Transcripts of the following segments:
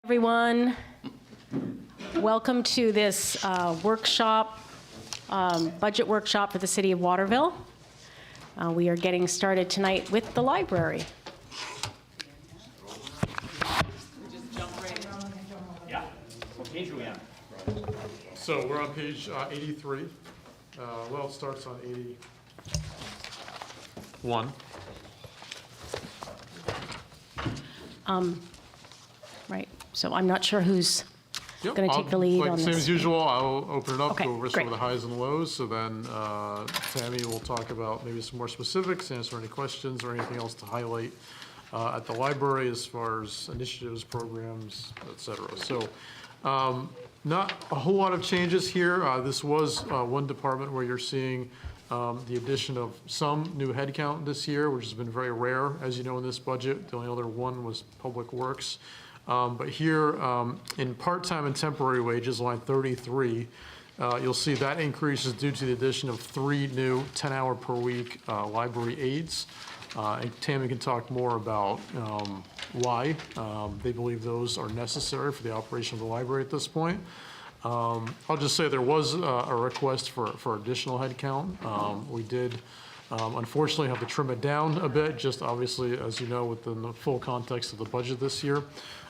Everyone, welcome to this workshop, budget workshop for the City of Waterville. We are getting started tonight with the library. Just jump right in. Yeah. What page are we on? So we're on page 83. Well, it starts on 81. Right, so I'm not sure who's Yep, going to take the lead on Same as this. usual, I'll open it up, Okay, go over some great. of the highs and lows. So then Tammy will talk about maybe some more specifics, answer any questions or anything else to highlight at the library as far as initiatives, programs, et cetera. So not a whole lot of changes here. This was one department where you're seeing the addition of some new headcount this year, which has been very rare, as you know, in this budget. The only other one was Public Works. But here, in part-time and temporary wages, line 33, you'll see that increase is due to the addition of 3 new 10-hour per week library aides. And Tammy can talk more about why they believe those are necessary for the operation of the library at this point. I'll just say there was a request for additional headcount. We did unfortunately have to trim it down a bit, just obviously, as you know, within the full context of the budget this year.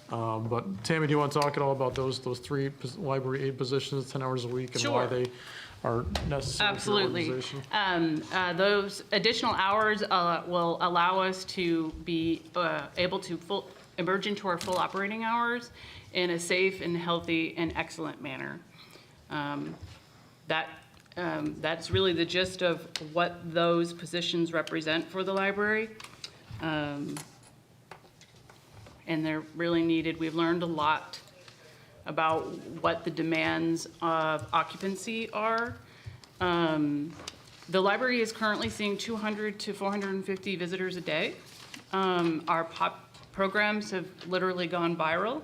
But Tammy, do you want to talk at all about those 3 library aide positions, 10 hours a week, and why they are necessary Absolutely. for your organization? Those additional hours will allow us to be able to emerge into our full operating hours in a safe and healthy and excellent manner. That's really the gist of what those positions represent for the library. And they're really needed. We've learned a lot about what the demands of occupancy are. The library is currently seeing 200 to 450 visitors a day. Our programs have literally gone viral.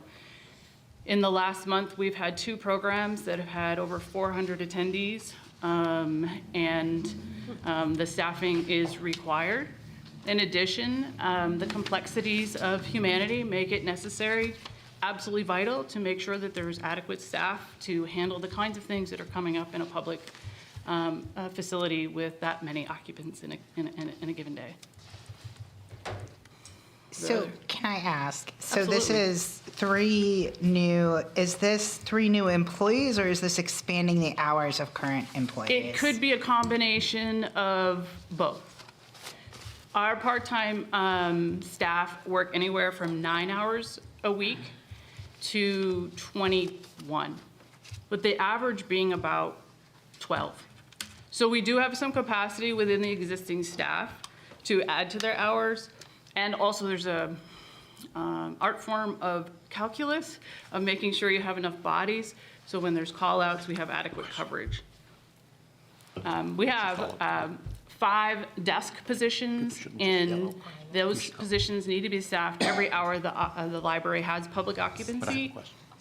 In the last month, we've had 2 programs that have had over 400 attendees, and the staffing is required. In addition, the complexities of humanity make it necessary, absolutely vital, to make sure that there's adequate staff to handle the kinds of things that are coming up in a public facility with that many occupants in a given day. So can I ask, so Absolutely. this is 3 new, is this 3 new employees, or is this expanding the hours of current employees? It could be a combination of both. Our part-time staff work anywhere from 9 hours a week to 21, with the average being about 12. So we do have some capacity within the existing staff to add to their hours. And also there's a art form of calculus of making sure you have enough bodies, so when there's call-outs, we have adequate coverage. We have 5 desk positions, and those positions need to be staffed every hour the library has public occupancy.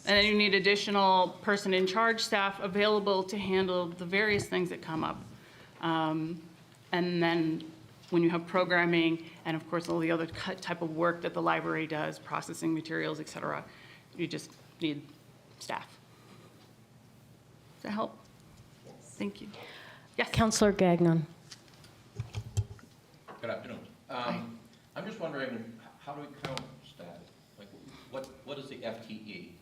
And then you need additional person in charge staff available to handle the various things that come up. And then when you have programming and of course all the other type of work that the library does, processing materials, et cetera, you just need staff. Does that help? Thank you. Yes. Councillor Gagnon. Good afternoon. I'm just wondering, how do we count staff? Like, what is the FTE?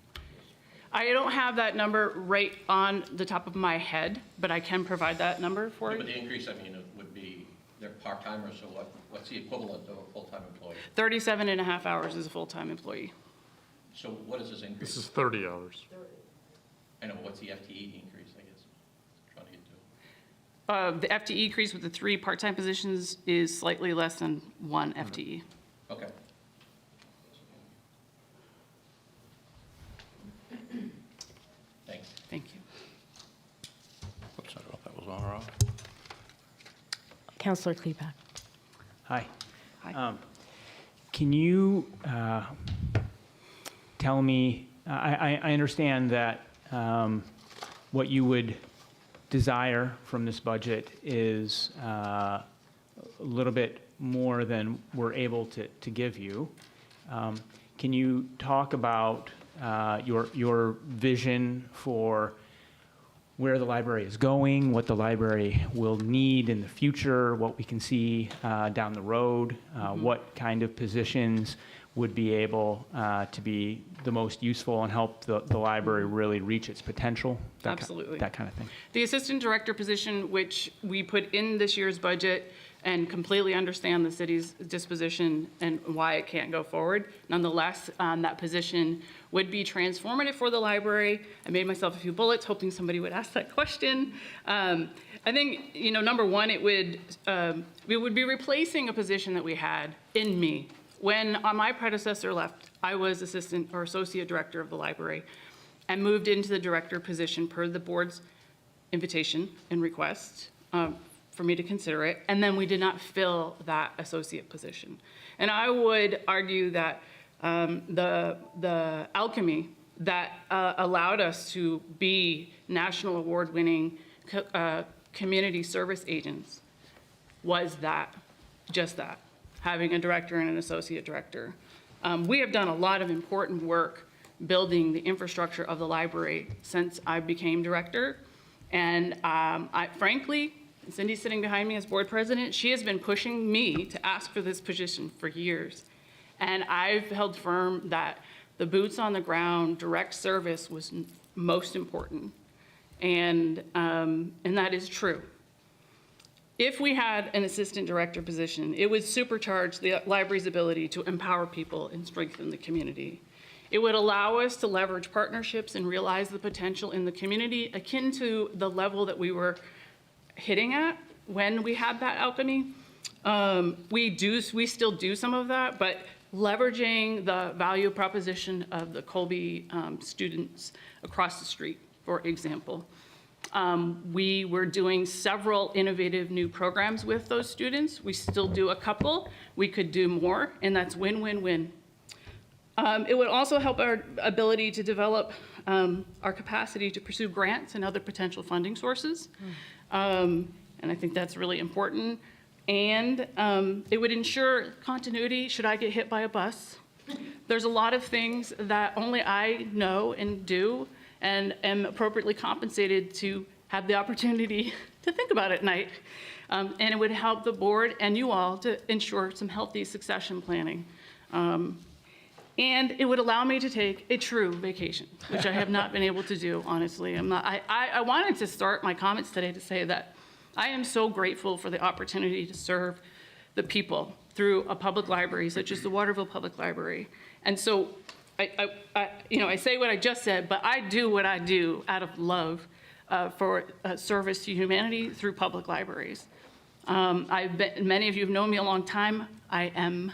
I don't have that number right on the top of my head, but I can provide that number for But you. the increase, I mean, it would be, they're part-timers, so what's the equivalent of a full-time employee? 37 and a half hours as a full-time employee. So what is this increase? This is 30 hours. I know, but what's the FTE increase, I guess, trying to get to? The FTE increase with the 3 part-time positions is slightly less than 1 FTE. Okay. Thanks. Thank you. Oops, I don't know if that was on or off. Councillor Klepak. Hi. Hi. Can you tell me, I understand that what you would desire from this budget is a little bit more than we're able to give you. Can you talk about your vision for where the library is going, what the library will need in the future, what we can see down the road, what kind of positions would be able to be the most useful and help the library really reach its potential. Absolutely. That kind of thing. The assistant director position, which we put in this year's budget and completely understand the city's disposition and why it can't go forward. Nonetheless, that position would be transformative for the library. I made myself a few bullets, hoping somebody would ask that question. I think, number one, it would be replacing a position that we had in me. When my predecessor left, I was assistant or associate director of the library and moved into the director position per the board's invitation and request for me to consider it, and then we did not fill that associate position. And I would argue that the alchemy that allowed us to be national award-winning community service agents was just that, having a director and an associate director. We have done a lot of important work building the infrastructure of the library since I became director, and frankly, Cindy's sitting behind me as board president. She has been pushing me to ask for this position for years. And I've held firm that the boots on the ground, direct service was most important. And that is true. If we had an assistant director position, it would supercharge the library's ability to empower people and strengthen the community. It would allow us to leverage partnerships and realize the potential in the community akin to the level that we were hitting at when we had that alchemy. We still do some of that, but leveraging the value proposition of the Colby students across the street, for example. We were doing several innovative new programs with those students. We still do a couple. We could do more, and that's win-win-win. It would also help our ability to develop our capacity to pursue grants and other potential funding sources. And I think that's really important. And it would ensure continuity should I get hit by a bus. There's a lot of things that only I know and do and am appropriately compensated to have the opportunity to think about at night. And it would help the board and you all to ensure some healthy succession planning. And it would allow me to take a true vacation, which I have not been able to do, honestly. I wanted to start my comments today to say that I am so grateful for the opportunity to serve the people through a public library such as the Waterville Public Library. And so I say what I just said, but I do what I do out of love for service to humanity through public libraries. Many of you have known me a long time. I am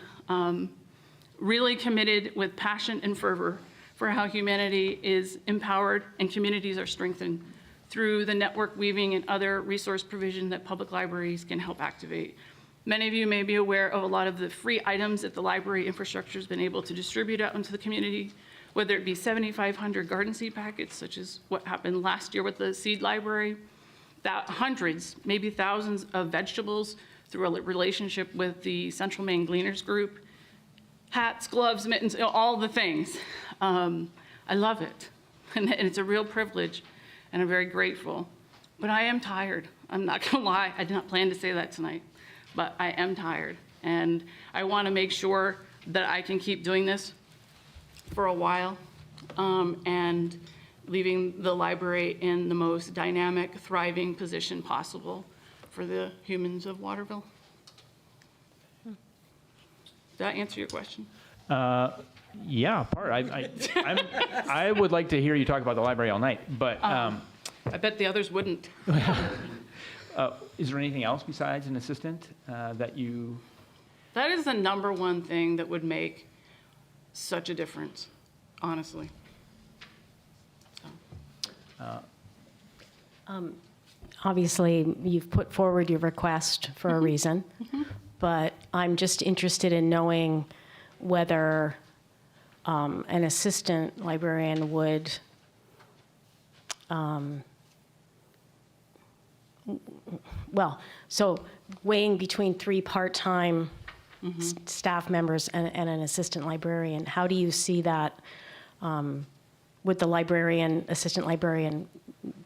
really committed with passion and fervor for how humanity is empowered and communities are strengthened through the network weaving and other resource provision that public libraries can help activate. Many of you may be aware of a lot of the free items that the library infrastructure has been able to distribute out into the community, whether it be 7,500 garden seed packets, such as what happened last year with the seed library, hundreds, maybe thousands of vegetables through a relationship with the Central Maine Gleaners Group, hats, gloves, mittens, all the things. I love it, and it's a real privilege, and I'm very grateful. But I am tired. I'm not gonna lie, I did not plan to say that tonight, but I am tired. And I wanna make sure that I can keep doing this for a while, and leaving the library in the most dynamic, thriving position possible for the humans of Waterville. Did that answer your question? Yeah, part. I would like to hear you talk about the library all night, but I bet the others wouldn't. is there anything else besides an assistant that you? That is the number one thing that would make such a difference, honestly. Obviously, you've put forward your request for a reason, but I'm just interested in knowing whether an assistant librarian would so weighing between 3 part-time staff members and an assistant librarian, how do you see that would the librarian, assistant librarian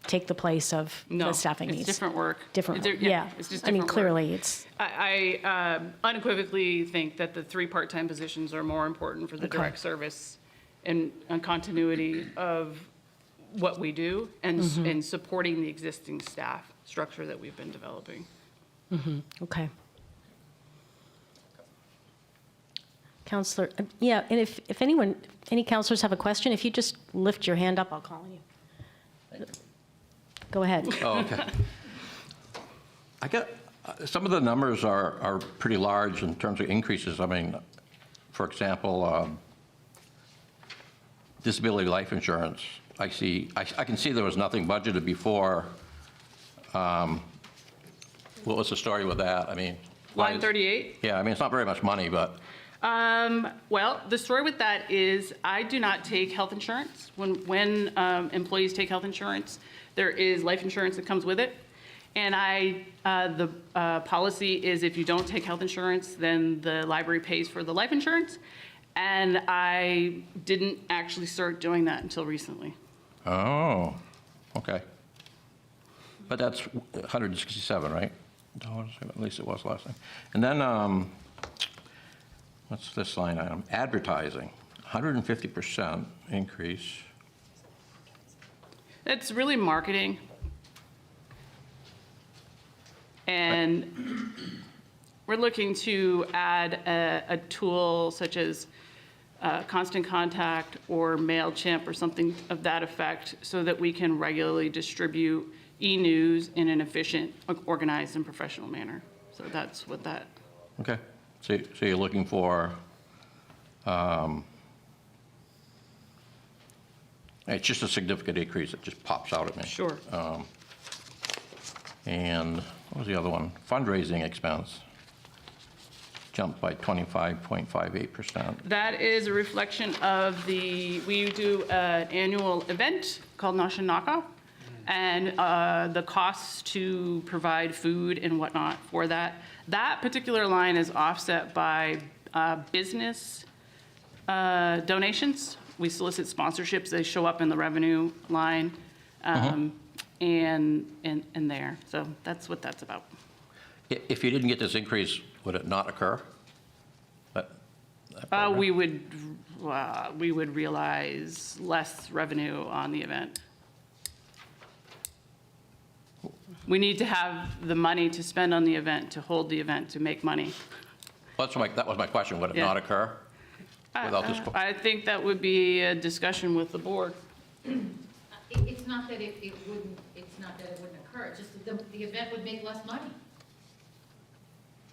take the place of No, the staffing it's needs? different work. Different, It's- yeah. It's just I mean, different work. clearly, it's, I unequivocally think that the 3 part-time positions are more important for the Okay. direct service and continuity of what we do and supporting the existing staff structure that we've been developing. okay. Counselor, yeah, and if anyone, any counselors have a question, if you just lift your hand up, I'll call on you. Go ahead. Oh, okay. I get, some of the numbers are pretty large in terms of increases. I mean, for example, disability life insurance, I can see there was nothing budgeted before. What was the story with that? I mean, why Line is- 38? Yeah, I mean, it's not very much money, but, Well, the story with that is I do not take health insurance. When employees take health insurance, there is life insurance that comes with it. And the policy is if you don't take health insurance, then the library pays for the life insurance. And I didn't actually start doing that until recently. oh, okay. But that's 167, right? Dollars, at least it was last time. And then, what's this line item? Advertising, 150% increase. It's really marketing. And we're looking to add a tool such as Constant Contact or MailChimp or something of that effect so that we can regularly distribute e-news in an efficient, organized, and professional manner. So that's what that, Okay, so you're looking for, it's just a significant increase, it just pops out at me. sure. And what was the other one? Fundraising expense jumped by 25.58%. That is a reflection of we do an annual event called Nosh and Knockoff, and the costs to provide food and whatnot for that. That particular line is offset by business donations. We solicit sponsorships, they show up in the revenue line and there. So that's what that's about. If you didn't get this increase, would it not occur? That program? We would realize less revenue on the event. We need to have the money to spend on the event, to hold the event, to make money. That was my question, would it Yeah. not occur without this? I think that would be a discussion with the board. It's not that it wouldn't, it's not that it wouldn't occur, it's just that the event would make less money.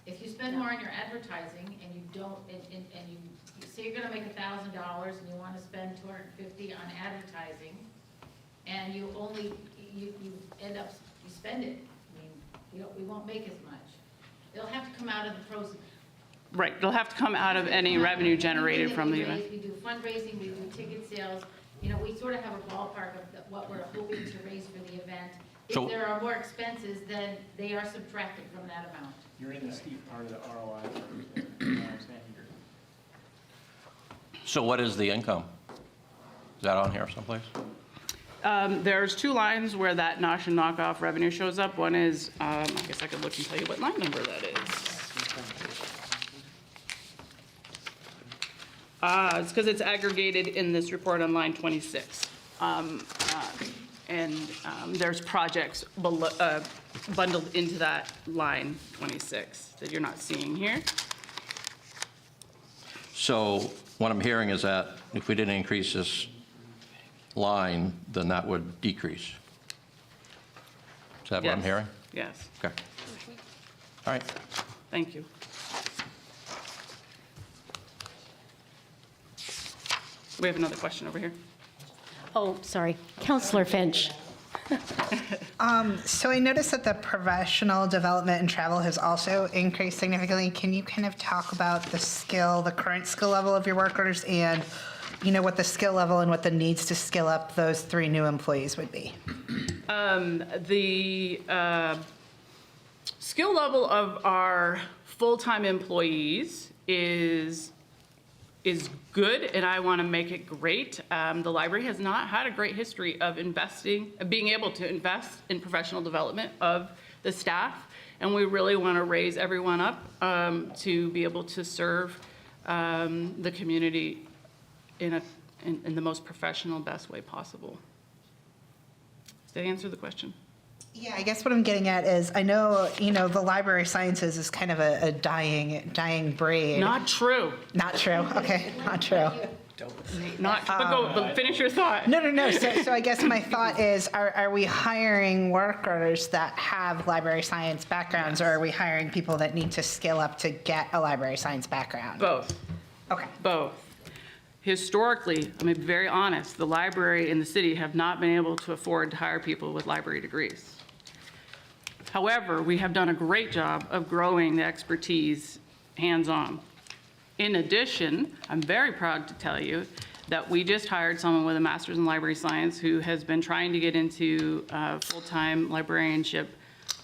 If you spend more on your advertising and you don't, and you say you're gonna make $1,000 and you wanna spend $250 on advertising, and you only, you end up, you spend it, I mean, we won't make as much. It'll have to come out of the proceeds. Right, it'll have to come out of any revenue generated from the event. We do fundraising, we do ticket sales, you know, we sort of have a ballpark of what we're hoping to raise for the event. So- If there are more expenses, then they are subtracted from that amount. You're in the steep part of the ROI. You know what I'm saying? So what is the income? Is that on here someplace? There's 2 lines where that Nosh and Knockoff revenue shows up. One is, I guess I could look and tell you what line number that is. It's because it's aggregated in this report on line 26. And there's projects bundled into that line 26 that you're not seeing here. So what I'm hearing is that if we didn't increase this line, then that would decrease. Is that what I'm Yes. hearing? Yes, Okay. All right. thank you. We have another question over here. Oh, sorry. Counselor Finch. So I noticed that the professional development and travel has also increased significantly. Can you kind of talk about the current skill level of your workers and, you know, what the skill level and what the needs to skill up those 3 new employees would be? The skill level of our full-time employees is is good, and I want to make it great. The library has not had a great history of being able to invest in professional development of the staff, and we really want to raise everyone up to be able to serve the community in the most professional, best way possible. Did I answer the question? Yeah, I guess what I'm getting at is, I know, the library sciences is kind of a dying breed. Not true. Not true, okay, not true. But finish your thought. No. So I guess my thought is, are we hiring workers that have library science backgrounds, or are we hiring people that need to skill up to get a library science background? Both. Okay. Both. Historically, I'm gonna be very honest, the library and the city have not been able to afford to hire people with library degrees. However, we have done a great job of growing the expertise hands-on. In addition, I'm very proud to tell you that we just hired someone with a master's in library science who has been trying to get into full-time librarianship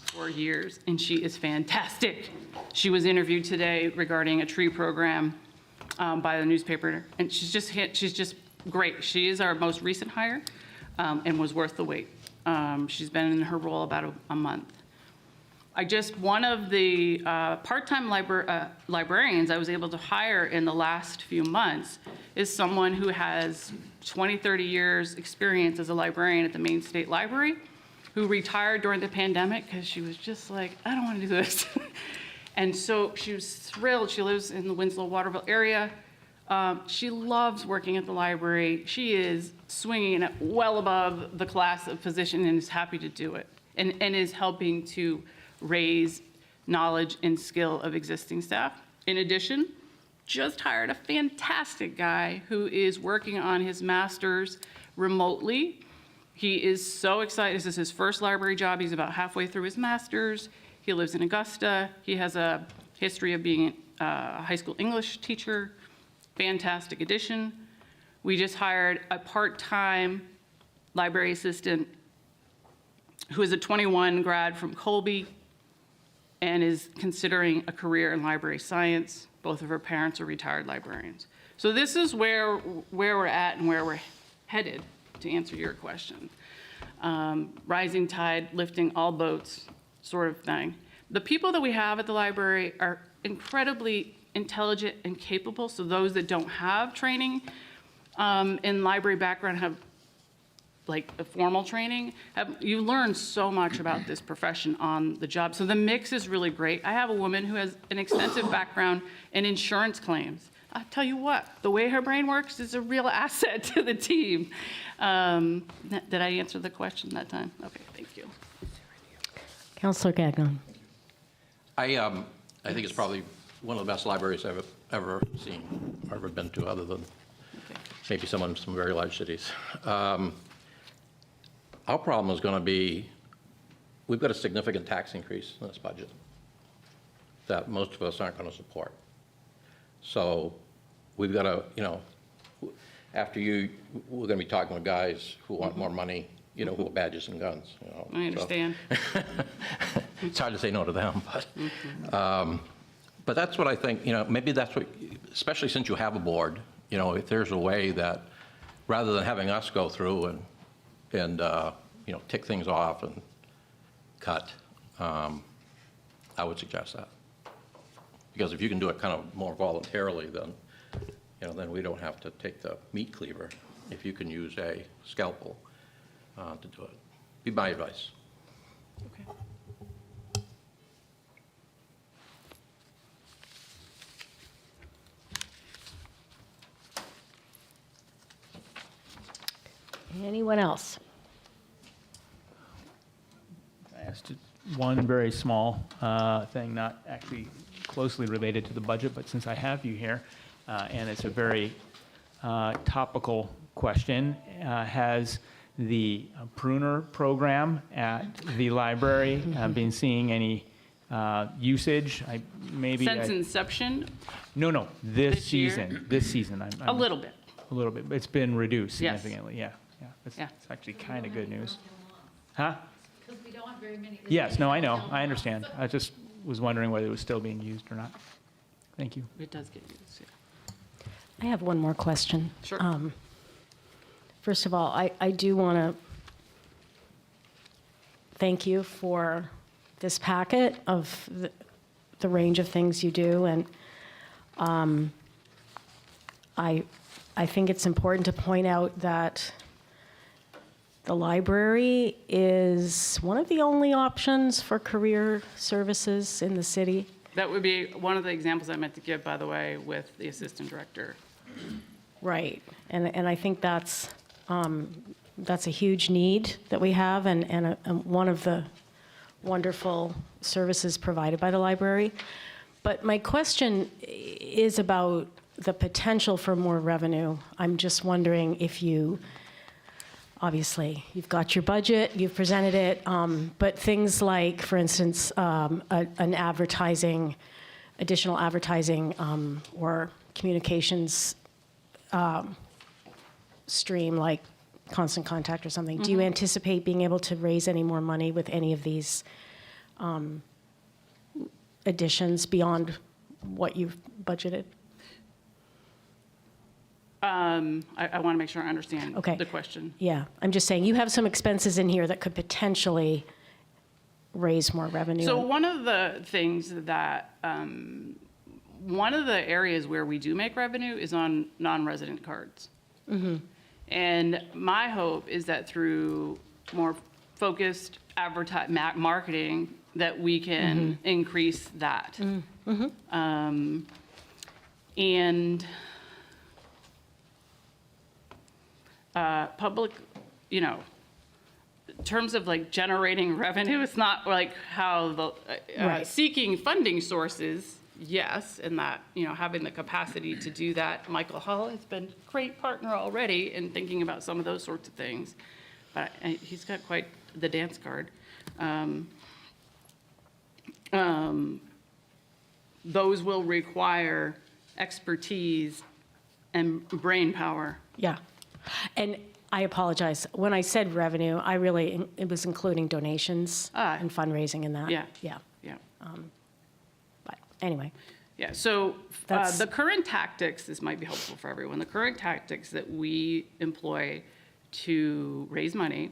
for years, and she is fantastic. She was interviewed today regarding a tree program by the newspaper, and she's just great. She is our most recent hire and was worth the wait. She's been in her role about a month. One of the part-time librarians I was able to hire in the last few months is someone who has 20, 30 years experience as a librarian at the Maine State Library, who retired during the pandemic because she was just like, I don't want to do this. And so she was thrilled. She lives in the Winslow, Waterville area. She loves working at the library. She is swinging it well above the class of position and is happy to do it, and is helping to raise knowledge and skill of existing staff. In addition, just hired a fantastic guy who is working on his master's remotely. He is so excited. This is his first library job. He's about halfway through his master's. He lives in Augusta. He has a history of being a high school English teacher. Fantastic addition. We just hired a part-time library assistant who is a 21 grad from Colby and is considering a career in library science. Both of her parents are retired librarians. So this is where we're at and where we're headed, to answer your question. Rising tide, lifting all boats, sort of thing. The people that we have at the library are incredibly intelligent and capable, so those that don't have training in library background have like a formal training, you learn so much about this profession on the job. So the mix is really great. I have a woman who has an extensive background in insurance claims. I'll tell you what, the way her brain works is a real asset to the team. Did I answer the question that time? Okay, thank you. Councillor Gagnon. I think it's probably one of the best libraries I've ever seen, or ever been to, other than maybe some very large cities. Our problem is going to be, we've got a significant tax increase in this budget that most of us aren't going to support. So we've got to, after we're going to be talking with guys who want more money, who have badges and guns. I understand. So, it's hard to say no to them, but that's what I think, maybe that's what, especially since you have a board, if there's a way that, rather than having us go through and tick things off and cut, I would suggest that. Because if you can do it kind of more voluntarily, then we don't have to take the meat cleaver. If you can use a scalpel to do it, be my advice. Okay. Anyone else? I asked one very small thing, not actually closely related to the budget, but since I have you here, and it's a very topical question, has the pruner program at the library been seeing any usage? Since inception, No, this This year? season. This season. a little bit. A little bit, but it's been reduced Yes. significantly, yeah. It's Yeah. actually kind of good news. Huh? Because we don't have very many. Yes, no, I know, I understand. I just was wondering whether it was still being used or not. Thank you. It does get used, yeah. I have one more question. Sure. First of all, I do want to thank you for this packet of the range of things you do, and I think it's important to point out that the library is one of the only options for career services in the city. That would be one of the examples I meant to give, by the way, with the assistant director. Right, and I think that's a huge need that we have, and one of the wonderful services provided by the library. But my question is about the potential for more revenue. I'm just wondering if you, obviously, you've got your budget, you've presented it, but things like, for instance, an advertising, additional advertising or communications stream like Constant Contact or something. Do you anticipate being able to raise any more money with any of these additions beyond what you've budgeted? I want to make sure I understand Okay. the question. Yeah, I'm just saying, you have some expenses in here that could potentially raise more revenue. So one of the things that, one of the areas where we do make revenue is on non-resident cards. And my hope is that through more focused marketing, that we can increase that. And public, you know, in terms of like generating revenue, it's not like how the Right. seeking funding sources, yes, and that, you know, having the capacity to do that. Michael Hull has been a great partner already in thinking about some of those sorts of things, but he's got quite the dance card. Those will require expertise and brain power. Yeah. And I apologize. When I said revenue, it was including donations and fundraising and that. Yeah. Yeah. Yeah. But anyway, Yeah, so That's- the current tactics, this might be helpful for everyone, the current tactics that we employ to raise money,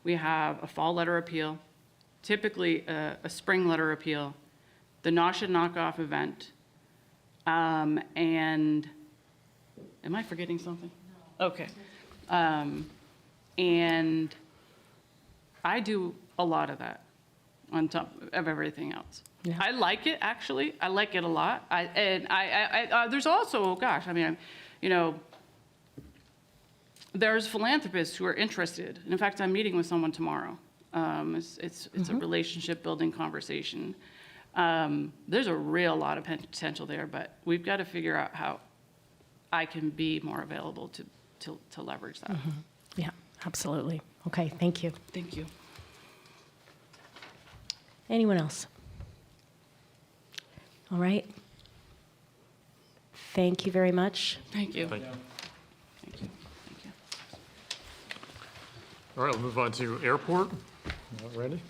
we have a fall letter appeal, typically a spring letter appeal, the Nosh and Knockoff event, and, am I forgetting something? Okay. And I do a lot of that on top of everything else. Yeah. I like it, actually. I like it a lot. There's also, oh gosh, I mean, you know, there's philanthropists who are interested. And in fact, I'm meeting with someone tomorrow. It's a relationship building conversation. There's a real lot of potential there, but we've got to figure out how I can be more available to leverage that. yeah, absolutely. Okay, thank you. Thank you. Anyone else? All right. Thank you very much. Thank you. Thank you. Thank you. Thank you. All right, we'll move on to airport. Randy?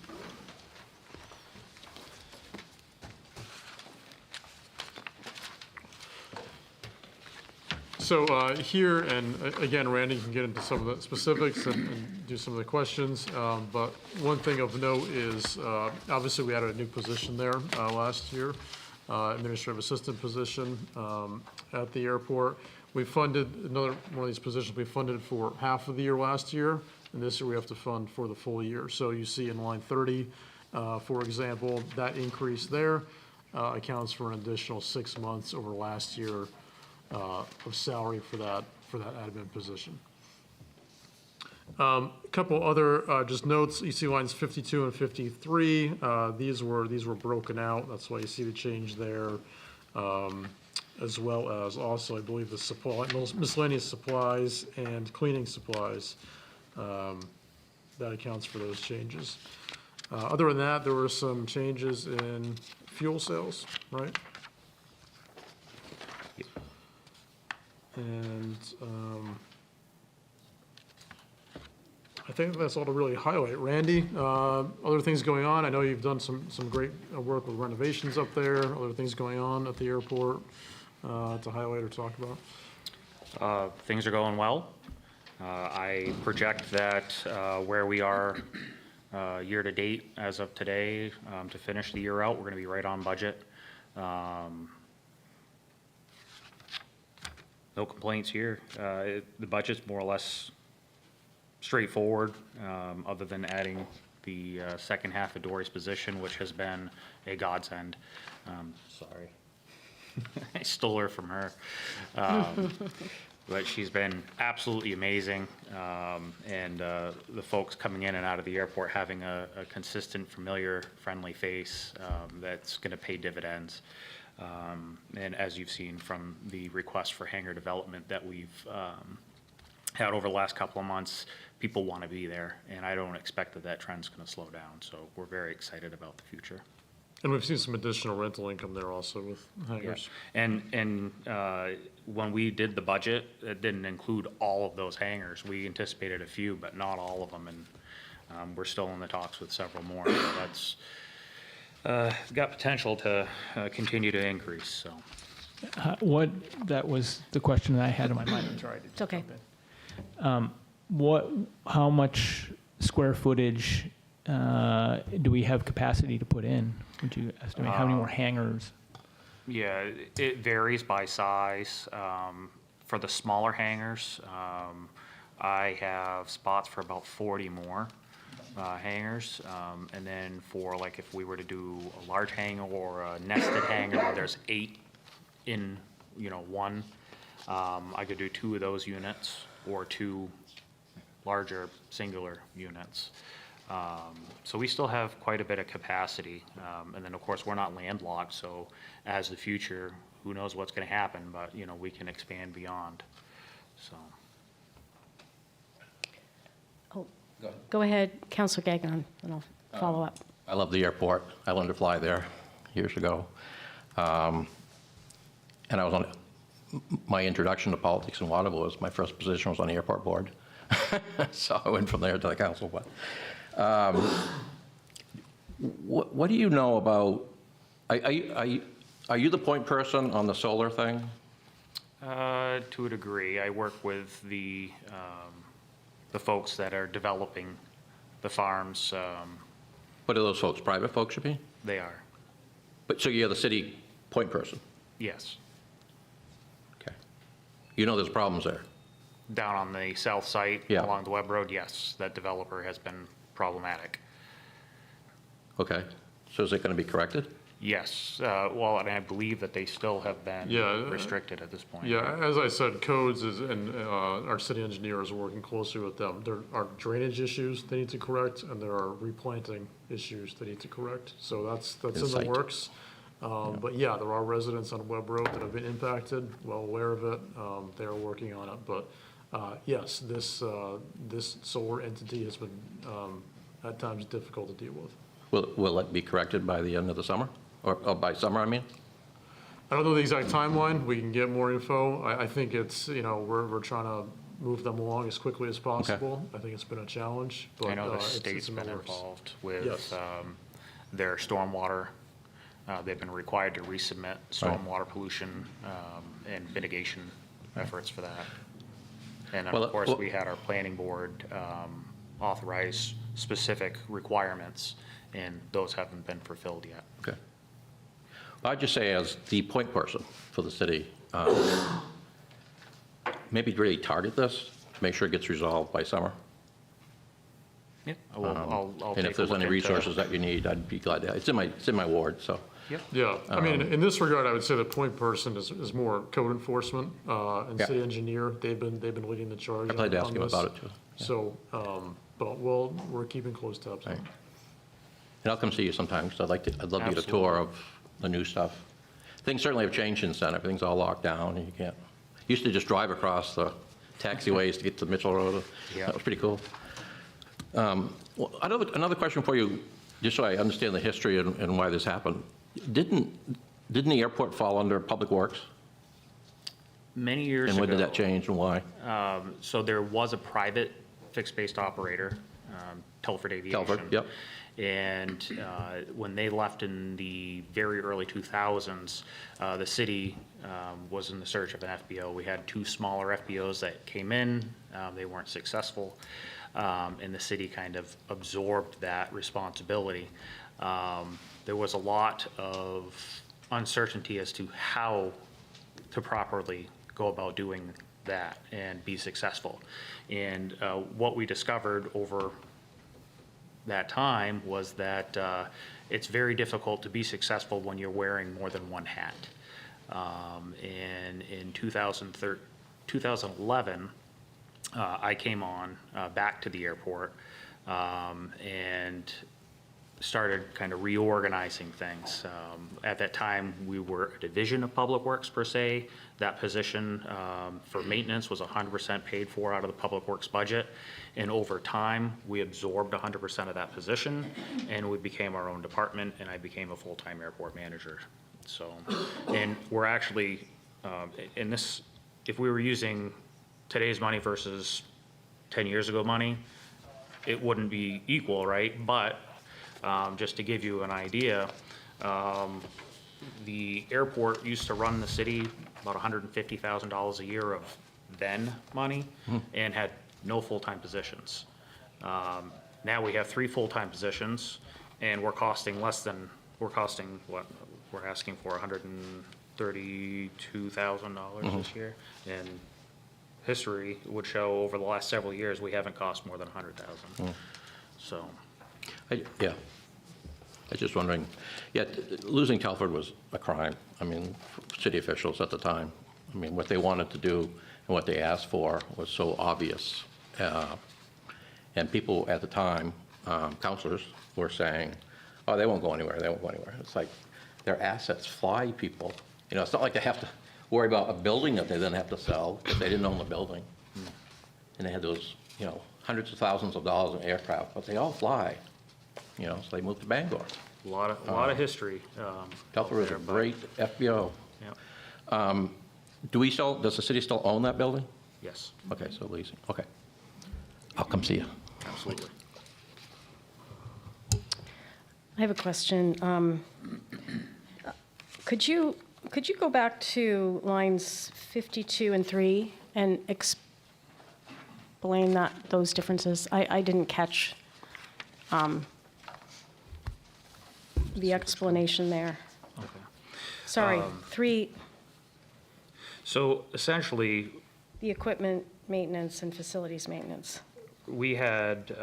So here, and again, Randy can get into some of the specifics and do some of the questions, but one thing of note is, obviously, we added a new position there last year, administrative assistant position at the airport. We funded another one of these positions, we funded for half of the year last year, and this year we have to fund for the full year. So you see in line 30, for example, that increase there accounts for an additional 6 months over last year of salary for that admin position. A couple other just notes, you see lines 52 and 53, these were broken out, that's why you see the change there, as well as also, I believe, the supply, miscellaneous supplies and cleaning supplies, that accounts for those changes. Other than that, there were some changes in fuel sales, right? And I think that's all to really highlight. Randy, other things going on? I know you've done some great work with renovations up there, other things going on at the airport to highlight or talk about? Things are going well. I project that where we are year-to-date as of today, to finish the year out, we're going to be right on budget. No complaints here. The budget's more or less straightforward, other than adding the second half of Dory's position, which has been a godsend. Sorry. I stole her from her. But she's been absolutely amazing. And the folks coming in and out of the airport having a consistent, familiar, friendly face that's going to pay dividends. And as you've seen from the request for hangar development that we've had over the last couple of months, people want to be there. And I don't expect that that trend's going to slow down. So we're very excited about the future. And we've seen some additional rental income there also with hangars. And when we did the budget, it didn't include all of those hangars. We anticipated a few, but not all of them, and we're still in the talks with several more. So that's got potential to continue to increase, so. That was the question that I had in my mind. I'm sorry. It's okay. How much square footage do we have capacity to put in? Would you estimate how many more hangars? Yeah, it varies by size. For the smaller hangars, I have spots for about 40 more hangars. And then for like if we were to do a large hangar or a nested hangar where there's 8 in, one, I could do 2 of those units or 2 larger singular units. So we still have quite a bit of capacity. And then, of course, we're not landlocked, so as the future, who knows what's going to happen, but, we can expand beyond, so. Oh, go ahead, Councilor Gagnon, and I'll follow up. I love the airport. I learned to fly there years ago. And I was on, my introduction to politics in Waterville was, my first position was on the airport board. So I went from there to the council. But what do you know about, are you the point person on the solar thing? To a degree, I work with the folks that are developing the farms. What are those folks, private folks, you mean? They are, But, so you're the city point person? yes. Okay. You know there's problems there? Down on the south site Yeah. along the Webb Road, yes, that developer has been problematic. Okay. So is it going to be corrected? Yes, well, and I believe that they still have been Yeah, restricted at this point. Yeah, as I said, codes and our city engineer is working closely with them. There are drainage issues they need to correct, and there are replanting issues they need to correct. So that's in the Insight. works. But yeah, there are residents on Webb Road that have been impacted, well aware of it. They are working on it. But yes, this solar entity has been at times difficult to deal with. Will it be corrected by the end of the summer? Or by summer, I mean? I don't know the exact timeline. We can get more info. I think it's, we're trying to move them along as quickly as possible. I think it's been a challenge, but I know the it's state's in the been works. involved with Yes. their stormwater. They've been required to resubmit stormwater pollution and mitigation efforts for that. And then, Well, of course, well- we had our planning board authorize specific requirements, and those haven't been fulfilled yet. Okay. I'd just say as the point person for the city, maybe really target this to make sure it gets resolved by summer. Yeah, I'll And take if a there's look any into- resources that you need, I'd be glad to. It's in my ward, so. Yep. Yeah, I mean, in this regard, I would say the point person is more code enforcement and Yeah. city engineer. They've been leading the charge. I'd like to on ask him this. about it too. Yeah. So, but we're keeping close tabs on it. Right. And I'll come see you sometime, because I'd love to get a tour of the new stuff. Things certainly have changed since then. Everything's all locked down, and you can't, used to just drive across the taxiways to get to Mitchell Road. Yeah. That was pretty cool. Well, another question for you, just so I understand the history and why this happened. Didn't the airport fall under Public Works? Many years ago. And when did that change and why? So there was a private fixed-based operator Telford Aviation. Telford, yep. And when they left in the very early 2000s, the city was in the search of an FBO. We had 2 smaller FBOs that came in. They weren't successful. And the city kind of absorbed that responsibility. There was a lot of uncertainty as to how to properly go about doing that and be successful. And what we discovered over that time was that it's very difficult to be successful when you're wearing more than one hat. And in 2011, I came on back to the airport and started kind of reorganizing things. At that time, we were a division of Public Works per se. That position for maintenance was 100% paid for out of the Public Works budget. And over time, we absorbed 100% of that position, and we became our own department, and I became a full-time airport manager. So, and we're actually, in this, if we were using today's money versus 10 years ago money, it wouldn't be equal, right? But just to give you an idea, the airport used to run the city about $150,000 a year of then money and had no full-time positions. Now we have 3 full-time positions, and we're costing less than, we're costing what, we're asking for $132,000 this year. And history would show over the last several years, we haven't cost more than $100,000. So. Yeah. I was just wondering, yeah, losing Telford was a crime. I mean, city officials at the time, I mean, what they wanted to do and what they asked for was so obvious. And people at the time, counselors, were saying, oh, they won't go anywhere, they won't go anywhere. It's like their assets fly, people. You know, it's not like they have to worry about a building that they then have to sell because they didn't own the building. And they had those, you know, hundreds of thousands of dollars in aircraft, but they all fly. You know, so they moved to Bangor. A lot of history. Telford was a great FBO. Yeah. Does the city still own that building? Yes, Okay, so leasing, okay. I'll come see you. absolutely. I have a question. Could you go back to lines 52 and 3 and explain those differences? I didn't catch the explanation there. Okay. Sorry, 3, So essentially, the equipment maintenance and facilities maintenance. we had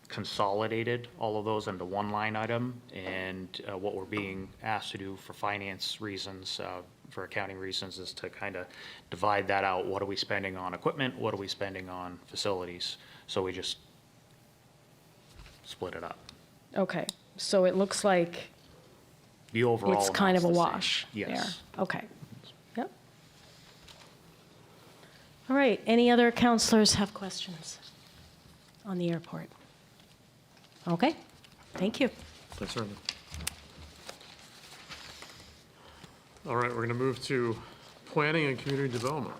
consolidated all of those into one line item, and what we're being asked to do for finance reasons, for accounting reasons, is to kind of divide that out. What are we spending on equipment? What are we spending on facilities? So we just split it up. Okay, so it looks like The overall it's kind of a amount's the same. wash there. Yes. Okay. Yep. All right, any other counselors have questions on the airport? Okay, thank you. Thanks, Ernie. All right, we're going to move to planning and community development.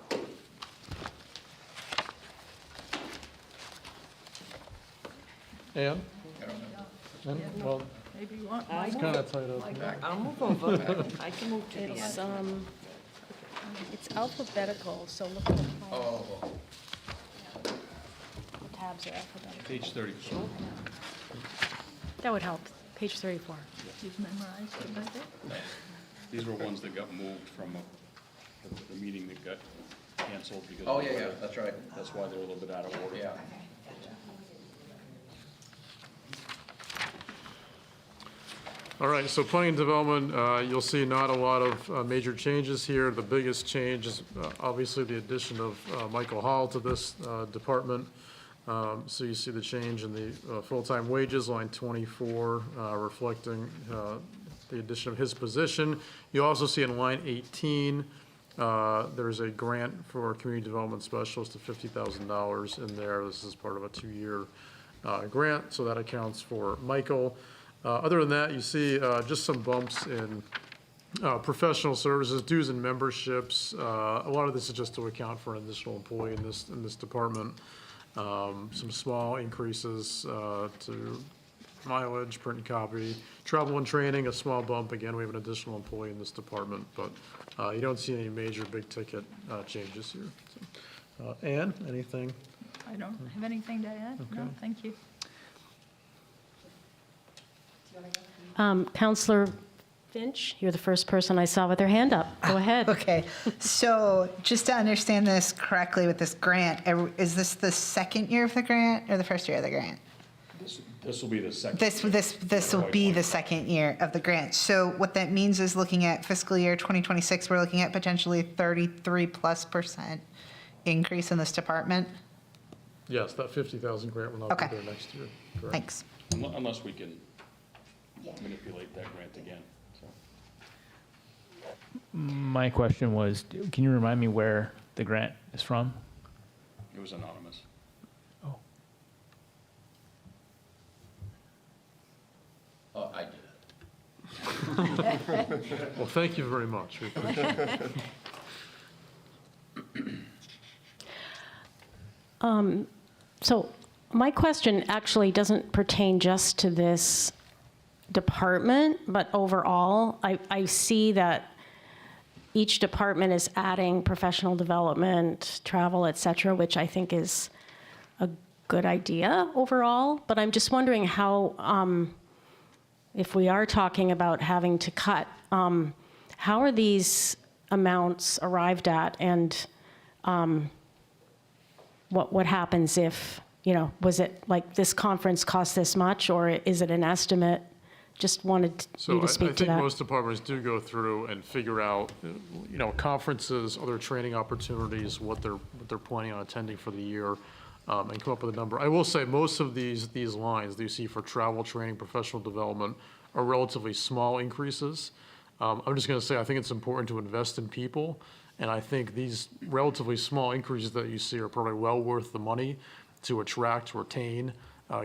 Ann? Ann? Well, Maybe you want it's mine? kind of tied up. I'll move over. I can move to the It's, end. it's alphabetical, so look at the column. The tabs are alphabetical. Page 34. That would help. Page 34. You've memorized it, I think? These were ones that got moved from the meeting that got canceled because. Oh, yeah, that's right. That's why they're a little bit out of order. Yeah. All right, so planning and development, you'll see not a lot of major changes here. The biggest change is obviously the addition of Michael Hall to this department. So you see the change in the full-time wages, line 24, reflecting the addition of his position. You also see in line 18, there's a grant for community development specialist of $50,000 in there. This is part of a 2-year grant, so that accounts for Michael. Other than that, you see just some bumps in professional services, dues and memberships. A lot of this is just to account for an additional employee in this department. some small increases to mileage, print and copy, travel and training, a small bump. Again, we have an additional employee in this department, but you don't see any major big-ticket changes here. So, Ann, anything? I don't have anything to add. No, Okay. thank you. Counselor Finch, you're the first person I saw with their hand up. Go ahead. Okay, so just to understand this correctly with this grant, is this the second year of the grant or the first year of the grant? This will be the second. This will be the second year of the grant. So what that means is looking at fiscal year 2026, we're looking at potentially 33+% increase in this department? Yes, that 50,000 grant will not be Okay. there next year. Correct. Thanks. Unless we can manipulate that grant again, so. My question was, can you remind me where the grant is from? It was anonymous. Oh. Oh, I did it. Well, thank you very much. We appreciate it. So my question actually doesn't pertain just to this department, but overall, I see that each department is adding professional development, travel, et cetera, which I think is a good idea overall. But I'm just wondering how, if we are talking about having to cut, how are these amounts arrived at? And what happens if, was it like this conference cost this much, or is it an estimate? Just wanted So you I to speak to think that. most departments do go through and figure out, conferences, other training opportunities, what they're planning on attending for the year, and come up with a number. I will say, most of these lines that you see for travel, training, professional development are relatively small increases. I'm just going to say, I think it's important to invest in people, and I think these relatively small increases that you see are probably well worth the money to attract, retain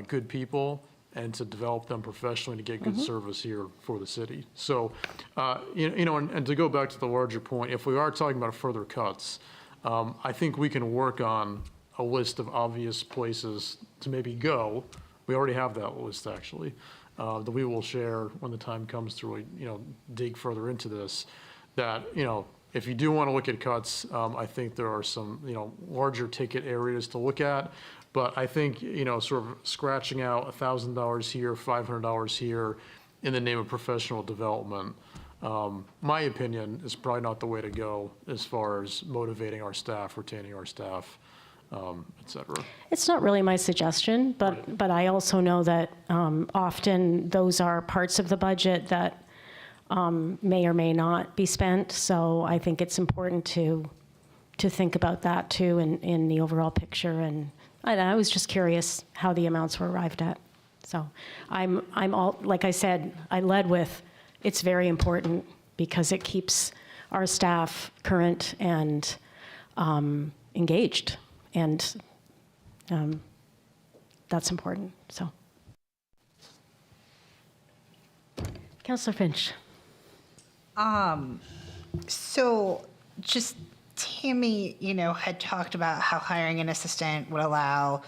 good people, and to develop them professionally to get good service here for the city. So, and to go back to the larger point, if we are talking about further cuts, I think we can work on a list of obvious places to maybe go. We already have that list, actually, that we will share when the time comes to really, dig further into this. That, if you do want to look at cuts, I think there are some, larger ticket areas to look at. But I think, sort of scratching out $1,000 here, $500 here in the name of professional development, my opinion, is probably not the way to go as far as motivating our staff, retaining our staff, et cetera. It's not really my suggestion, but I also know that often those are parts of the budget that may or may not be spent. So I think it's important to think about that too in the overall picture. And I was just curious how the amounts were arrived at. So I'm all, like I said, I led with, it's very important because it keeps our staff current and engaged. And that's important, so. Councillor Finch. So just Tammy, had talked about how hiring an assistant would allow,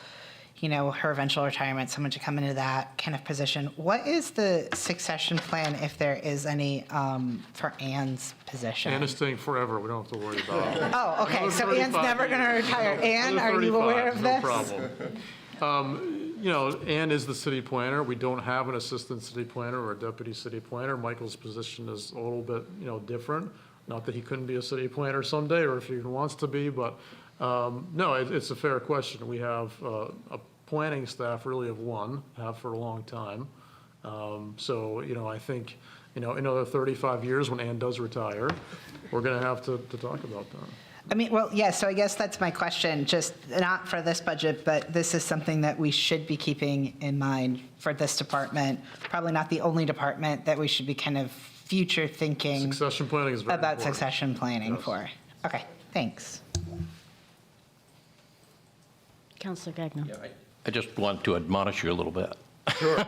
her eventual retirement, someone to come into that kind of position. What is the succession plan, if there is any, for Ann's position? Ann is staying forever. We don't have to worry about it. Oh, okay, Another so Ann's 35 never going to years. retire. Ann, Another are you 35, aware of this? No problem. Ann is the city planner. We don't have an assistant city planner or a deputy city planner. Michael's position is a little bit, different. Not that he couldn't be a city planner someday, or if he even wants to be, but no, it's a fair question. We have a planning staff really of one, have for a long time. So, I think, another 35 years when Ann does retire, we're going to have to talk about that. I mean, well, yeah, so I guess that's my question, just not for this budget, but this is something that we should be keeping in mind for this department. Probably not the only department that we should be kind of future thinking Succession planning is very about important. succession planning Yes. for. Okay, thanks. Councillor Gagnon. I just want to admonish you a little bit. Sure.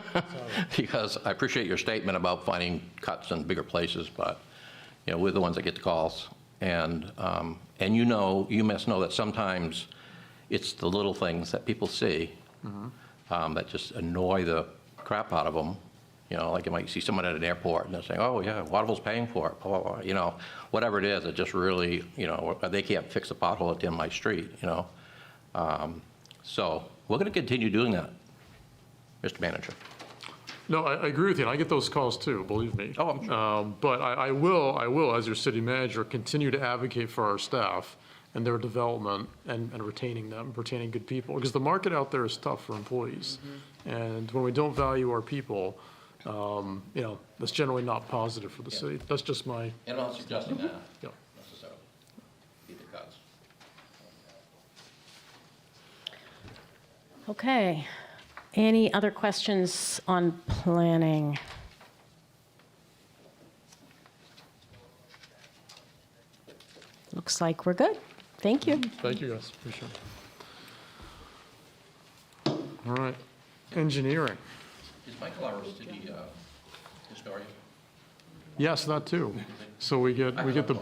Because I appreciate your statement about finding cuts in bigger places, but, we're the ones that get the calls. And you must know that sometimes it's the little things that people see that just annoy the crap out of them. You know, like you might see someone at an airport and they're saying, oh, yeah, Waterville's paying for it, blah, blah, blah. You know, whatever it is, it just really, you know, they can't fix a pothole at the end of my street, you know. So we're going to continue doing that, Mr. Manager. No, I agree with you, and I get those calls too, believe me. Oh, I'm sure. But I will, as your city manager, continue to advocate for our staff and their development and retaining them, retaining good people. Because the market out there is tough for employees. And when we don't value our people, you know, that's generally not positive for the city. That's just my, And I'm not suggesting that yeah. necessarily, either cause. Okay. Any other questions on planning? Looks like we're good. Thank you. Thank you, guys, appreciate it. All right, engineering. Is Michael our city historian? Yes, that too. So we get the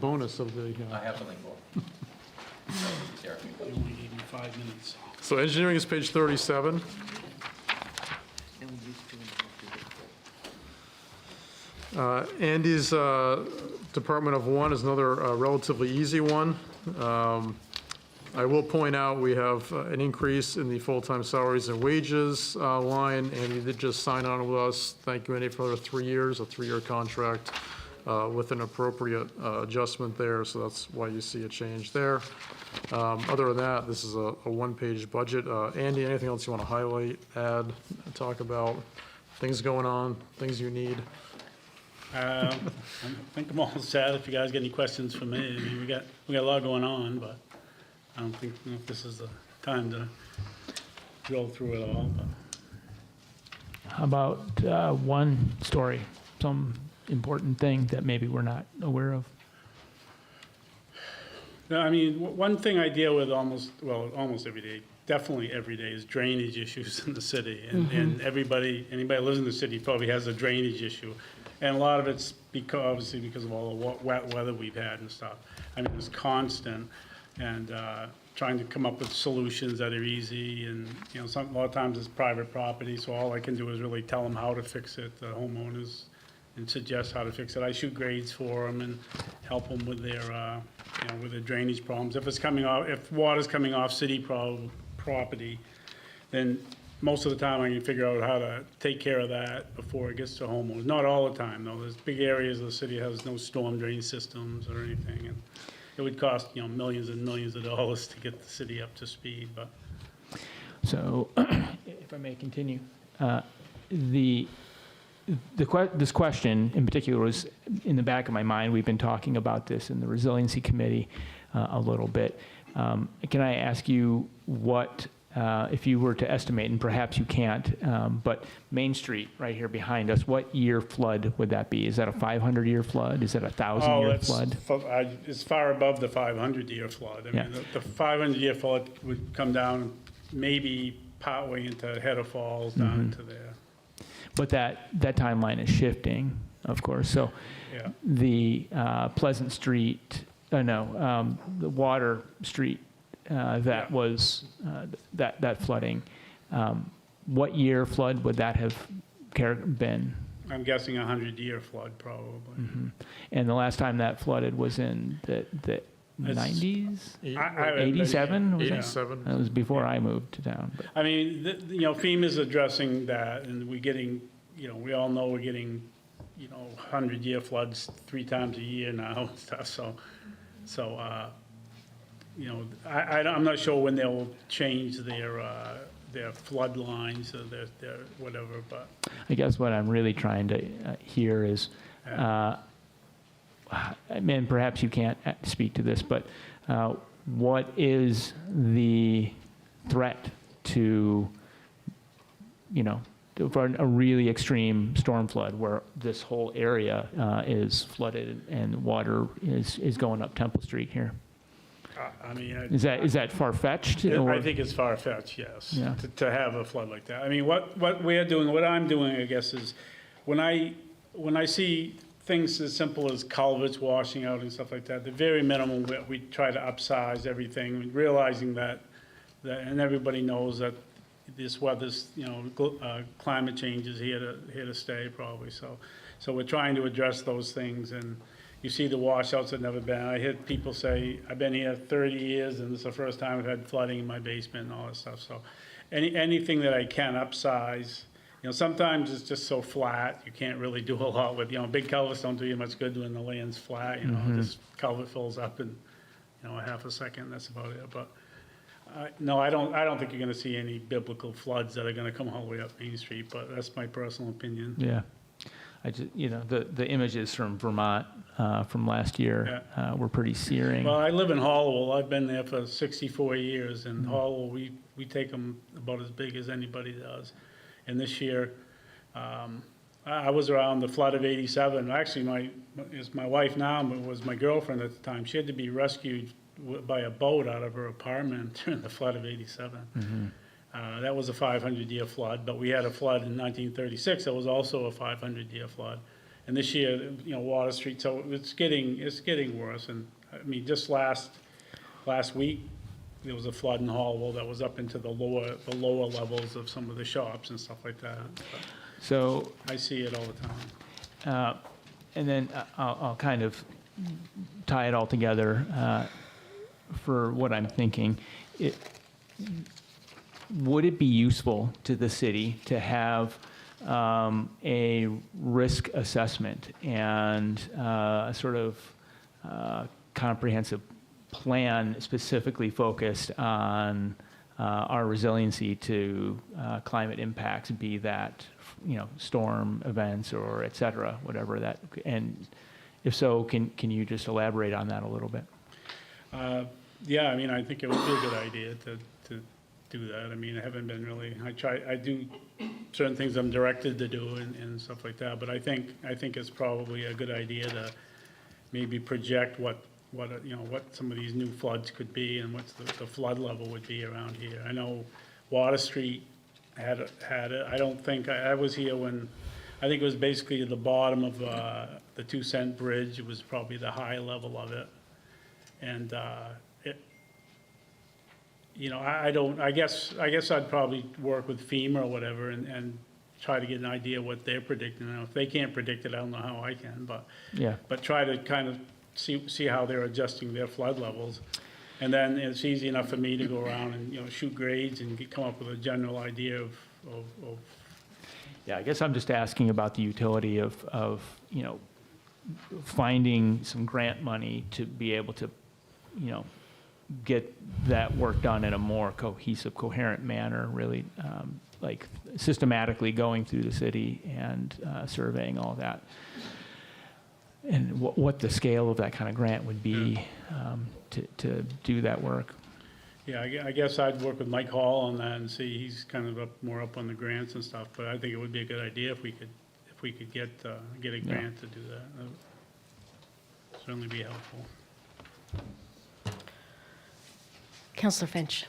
bonus of the, I have something for him. Here. You only gave me 5 minutes. so engineering is page 37. Andy's Department of One is another relatively easy one. I will point out, we have an increase in the full-time salaries and wages line, and you did just sign on with us. Thank you, Andy, for another 3 years, a 3-year contract with an appropriate adjustment there, so that's why you see a change there. Other than that, this is a one-page budget. Andy, anything else you want to highlight, add, talk about, things going on, things you need? I think I'm all set. If you guys got any questions for me, I mean, we got a lot going on, but I don't think, you know, if this is the time to drill through it all, but. How about one story, some important thing that maybe we're not aware of? No, I mean, one thing I deal with almost every day, definitely every day, is drainage issues in the city. And anybody who lives in the city probably has a drainage issue. And a lot of it's obviously because of all the wet weather we've had and stuff. I mean, it's constant, and trying to come up with solutions that are easy. And, you know, a lot of times it's private property, so all I can do is really tell them how to fix it, the homeowners, and suggest how to fix it. I shoot grades for them and help them with their, you know, with their drainage problems. If water's coming off city property, then most of the time I can figure out how to take care of that before it gets to homeowners. Not all the time, though. There's big areas of the city that has no storm drain systems or anything, and it would cost, you know, millions and millions of dollars to get the city up to speed, but. So, if I may continue, this question in particular was in the back of my mind. We've been talking about this in the Resiliency Committee a little bit. Can I ask you what, if you were to estimate, and perhaps you can't, but Main Street right here behind us, what year flood would that be? Is that a 500-year flood? Is that a 1,000-year flood? It's far above the 500-year flood. I mean, the 500-year flood would come down maybe partway into Header Falls down into there. But that timeline is shifting, of course. So Yeah. the Pleasant Street, the Water Street that was that flooding. What year flood would that have been? I'm guessing a 100-year flood, probably. And the last time that flooded was in the 90s? 87? Was it? 87. That was before I moved to town. But. I mean, you know, FEMA's addressing that, and we're getting, you know, we all know we're getting, you know, 100-year floods 3 times a year now and stuff. So, you know, I'm not sure when they'll change their flood lines or their whatever, but. I guess what I'm really trying to hear is, and perhaps you can't speak to this, but what is the threat to, you know, for a really extreme storm flood where this whole area is flooded and water is going up Temple Street here? I mean, Is that far-fetched? I think it's far-fetched, yes, Yeah. to have a flood like that. I mean, what we're doing, what I'm doing, I guess, is when I see things as simple as culverts washing out and stuff like that, the very minimum, we try to upsize everything, realizing that and everybody knows that this weather's, climate change is here to stay probably, so we're trying to address those things, and you see the washouts that never been. I hear people say, I've been here 30 years, and this is the first time I've had flooding in my basement and all that stuff, so anything that I can upsize. Sometimes it's just so flat, you can't really do a lot with, big culverts don't do you much good when the land's flat, this culvert fills up in, a half a second, that's about it, but no, I don't think you're gonna see any biblical floods that are gonna come all the way up Main Street, but that's my personal opinion. Yeah. I just, the images from Vermont from last year were pretty searing. Well, I live in Hollowell, I've been there for 64 years, and Hollowell, we take them about as big as anybody does. And this year, I was around the flood of '87. Actually, my wife now, but was my girlfriend at the time. She had to be rescued by a boat out of her apartment during the flood of '87. That was a 500-year flood, but we had a flood in 1936 that was also a 500-year flood. And this year, Water Street, so it's getting worse. And I mean, just last week, there was a flood in Hollowell that was up into the lower levels of some of the shops and stuff like that. But So, I see it all the time. and then I'll kind of tie it all together for what I'm thinking. Would it be useful to the city to have a risk assessment and a sort of comprehensive plan specifically focused on our resiliency to climate impacts, be that storm events or et cetera, whatever that, and if so, can you just elaborate on that a little bit? Yeah, I mean, I think it would be a good idea to do that. I mean, I haven't been really, I do certain things I'm directed to do and stuff like that, but I think it's probably a good idea to maybe project what some of these new floods could be and what the flood level would be around here. I know Water Street had it. I don't think, I was here when, I think it was basically the bottom of the 2 Cent Bridge. It was probably the high level of it. And I guess I'd probably work with FEMA or whatever and try to get an idea what they're predicting. Now, if they can't predict it, I don't know how I can, but try to kind of see how they're adjusting their flood levels. And then it's easy enough for me to go around and, shoot grades and come up with a general idea of. Yeah, I guess I'm just asking about the utility of finding some grant money to be able to, get that work done in a more cohesive, coherent manner, really, like systematically going through the city and surveying all that. And what the scale of that kind of grant would be to do that work. Yeah, I guess I'd work with Mike Hall on that and see, he's kind of more up on the grants and stuff, but I think it would be a good idea if we could get a grant to do that. That would certainly be helpful. Councillor Finch.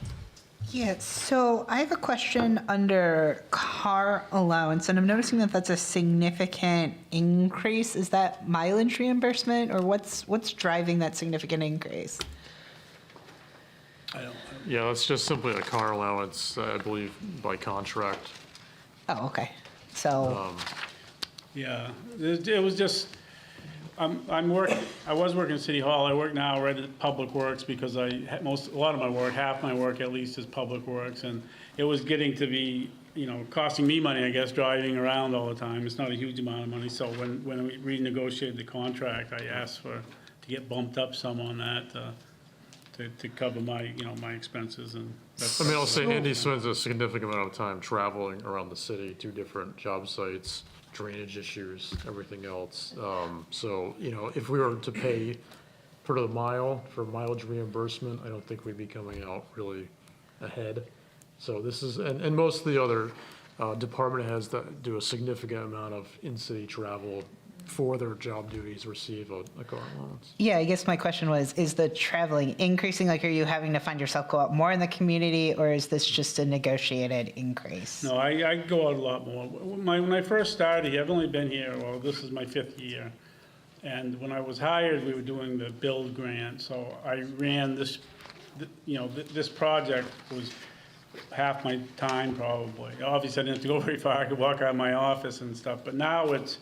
Yeah, so I have a question under car allowance, and I'm noticing that that's a significant increase. Is that mileage reimbursement, or what's driving that significant increase? Yeah, that's just simply a car allowance, I believe, by contract. Oh, okay. So, Yeah, it was just, I was working at City Hall. I work now right at Public Works because a lot of my work, half my work at least, is Public Works, and it was getting to be, costing me money, I guess, driving around all the time. It's not a huge amount of money, so when we renegotiated the contract, I asked to get bumped up some on that to cover my, my expenses, and that's. I mean, I'll say Andy spends a significant amount of time traveling around the city to different job sites, drainage issues, everything else. So, if we were to pay per the mile for mileage reimbursement, I don't think we'd be coming out really ahead. So this is, and most of the other department heads that do a significant amount of in-city travel for their job duties receive a car allowance. yeah, I guess my question was, is the traveling increasing? Like, are you having to find yourself go out more in the community, or is this just a negotiated increase? No, I go out a lot more. When I first started here, I've only been here, well, this is my 5th year. And when I was hired, we were doing the build grant, so I ran this this project was half my time probably. Obviously, I didn't have to go very far. I could walk out of my office and stuff, but now it's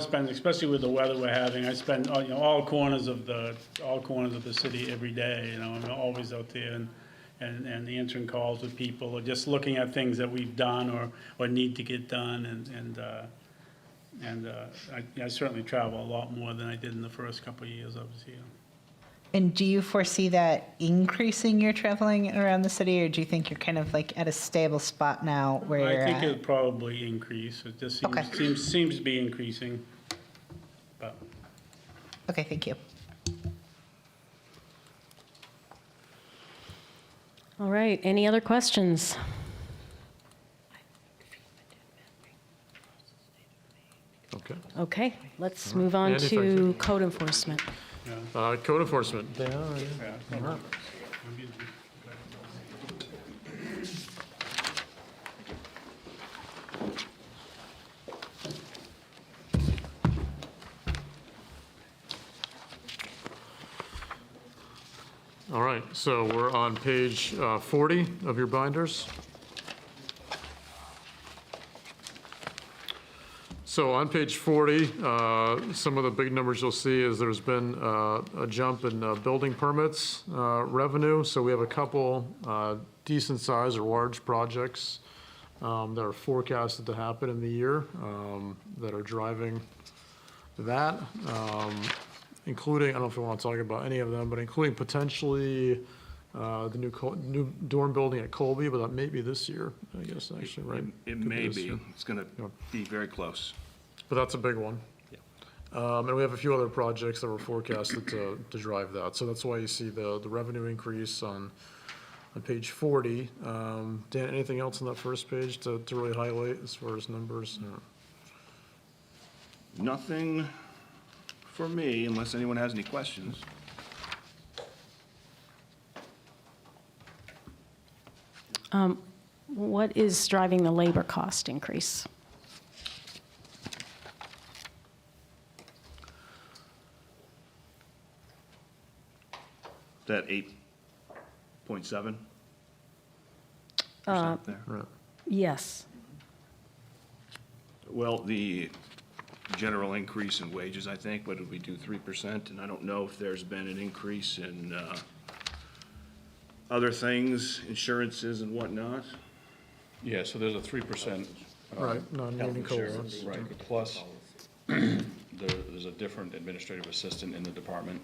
been, especially with the weather we're having, I spend, all corners of the city every day, I'm always out there and answering calls with people, or just looking at things that we've done or need to get done, I certainly travel a lot more than I did in the first couple of years I was here. And do you foresee that increasing your traveling around the city, or do you think you're kind of like at a stable spot now where you're I think at? it'll probably increase. It just Okay. seems to be increasing. But Okay, thank you. All right, any other questions? Okay. Okay, let's move on Andy, thank to you. code enforcement. Code enforcement. All right, so we're on page 40 of your binders. So on page 40, some of the big numbers you'll see is there's been a jump in building permits revenue. So we have a couple decent size or large projects that are forecasted to happen in the year that are driving that, including, I don't know if we want to talk about any of them, but including potentially the new dorm building at Colby, but that may be this year, I guess, actually, right? It Could may this be. year. It's going to be very close. But that's a big one. And we have a few other projects that were forecasted to drive that. So that's why you see the revenue increase on page 40. Dan, anything else on that first page to really highlight as far as numbers? Nothing for me, unless anyone has any questions. What is driving the labor cost increase? That 8.7% there. Right. Yes. Well, the general increase in wages, I think, what did we do, 3%? And I don't know if there's been an increase in other things, insurances and whatnot. Yeah, so there's a 3%. Right, non-union health COLA. insurance, right, plus there's a different administrative assistant in the department.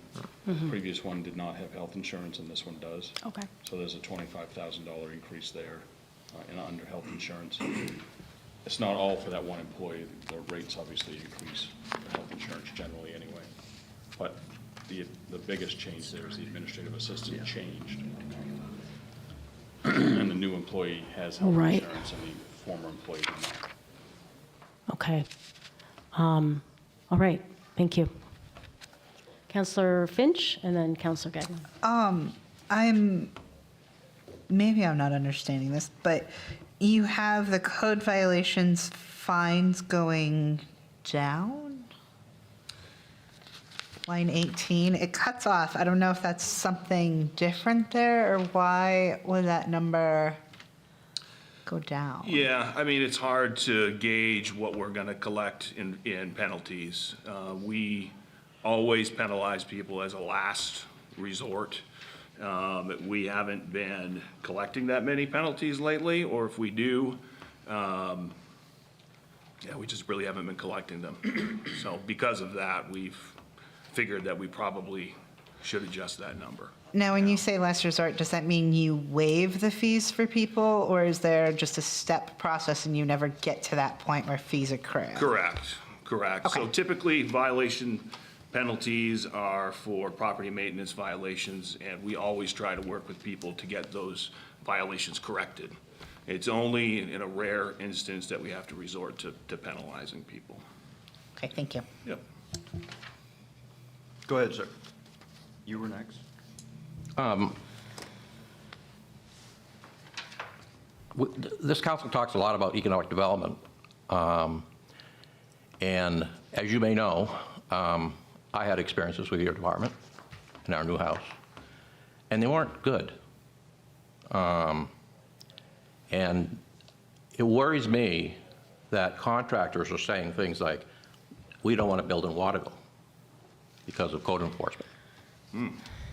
The previous one did not have health insurance, and this one does. Okay. So there's a $25,000 increase there under health insurance. It's not all for that one employee. The rates obviously increase for health insurance generally anyway. But the biggest change there is the administrative assistant changed. And the new employee has health Right. insurance, and the former employee did not. Okay. All right, thank you. Counselor Finch, and then Counselor Gagnon. Maybe I'm not understanding this, but you have the code violations fines going down? Line 18, it cuts off. I don't know if that's something different there, or why would that number go down? Yeah, I mean, it's hard to gauge what we're going to collect in penalties. We always penalize people as a last resort. We haven't been collecting that many penalties lately, or if we do, we just really haven't been collecting them. So because of that, we've figured that we probably should adjust that number. Now, when you say last resort, does that mean you waive the fees for people, or is there just a step process and you never get to that point where fees accrue? Correct. So Okay. typically, violation penalties are for property maintenance violations, and we always try to work with people to get those violations corrected. It's only in a rare instance that we have to resort to penalizing people. Okay, thank you. Yep. Go ahead, sir. You were next. This council talks a lot about economic development. And as you may know, I had experiences with your department in our new house. and they weren't good. And it worries me that contractors are saying things like, we don't want to build in Waterville because of code enforcement.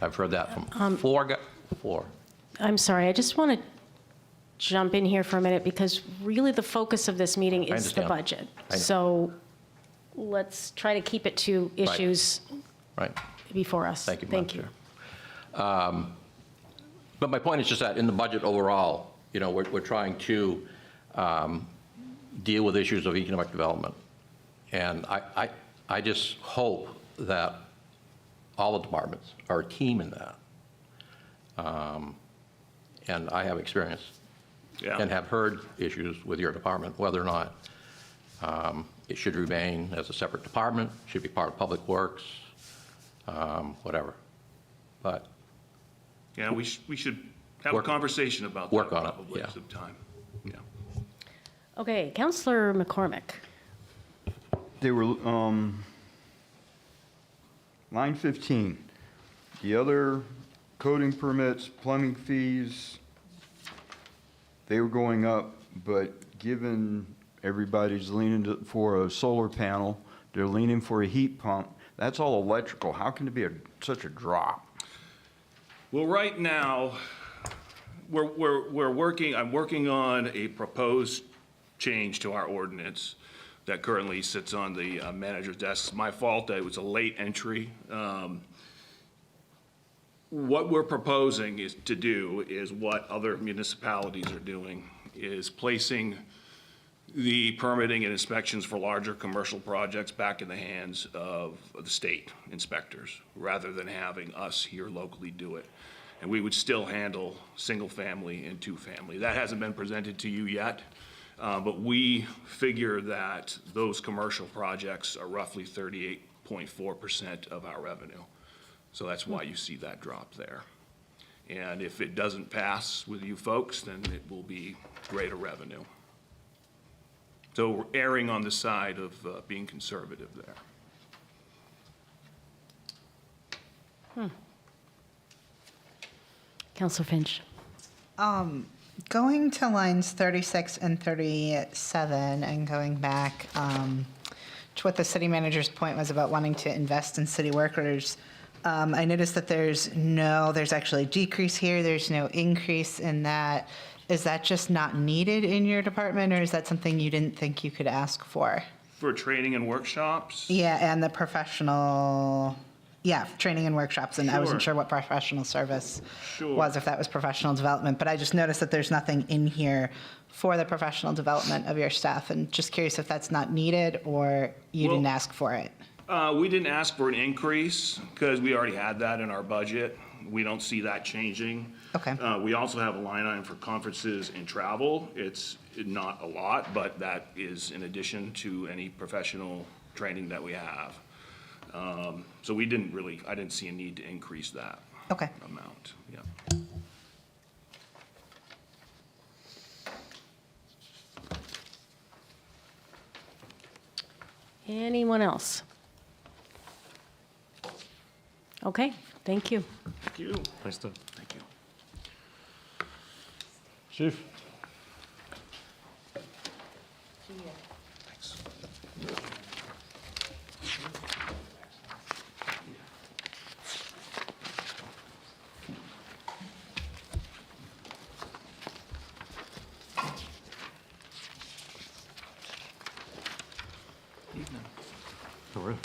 I've heard that from four. I'm sorry, I just want to jump in here for a minute because really the focus of this meeting is the understand. budget. I know. So let's try to keep it to issues Right. before us. Thank you, Thank Madam you. Chair. But my point is just that in the budget overall, you know, we're trying to deal with issues of economic development. And I just hope that all the departments are a team in that. And I have experience Yeah. and have heard issues with your department, whether or not it should remain as a separate department, should be part of Public Works, whatever. But Yeah, we should have a Work- conversation about that work on it, probably yeah. sometime. Yeah. Okay, Councillor McCormick. They were, line 15, the other coding permits, plumbing fees, they were going up, but given everybody's leaning for a solar panel, they're leaning for a heat pump, that's all electrical. How can it be such a drop? Well, right now, I'm working on a proposed change to our ordinance that currently sits on the manager's desk. It's my fault that it was a late entry. What we're proposing is to do is what other municipalities are doing, is placing the permitting and inspections for larger commercial projects back in the hands of the state inspectors, rather than having us here locally do it. And we would still handle single-family and two-family. That hasn't been presented to you yet, but we figure that those commercial projects are roughly 38.4% of our revenue. So that's why you see that drop there. And if it doesn't pass with you folks, then it will be greater revenue. So we're erring on the side of being conservative there. Councillor Finch. Going to lines 36 and 37 and going back to what the city manager's point was about wanting to invest in city workers, I noticed that there's actually a decrease here. There's no increase in that. Is that just not needed in your department, or is that something you didn't think you could ask for? For training and workshops, Yeah, and the training and workshops, and I wasn't Sure. sure what professional service Sure. was, if that was professional development, but I just noticed that there's nothing in here for the professional development of your staff, and just curious if that's not needed or you Well- didn't ask for it. we didn't ask for an increase because we already had that in our budget. We don't see that changing. Okay. We also have a line item for conferences and travel. It's not a lot, but that is in addition to any professional training that we have. So I didn't see a need to increase that Okay. amount, yeah. Anyone else? Okay, thank you. Thank you. Thanks, Tim. Thank you. Chief? How are you?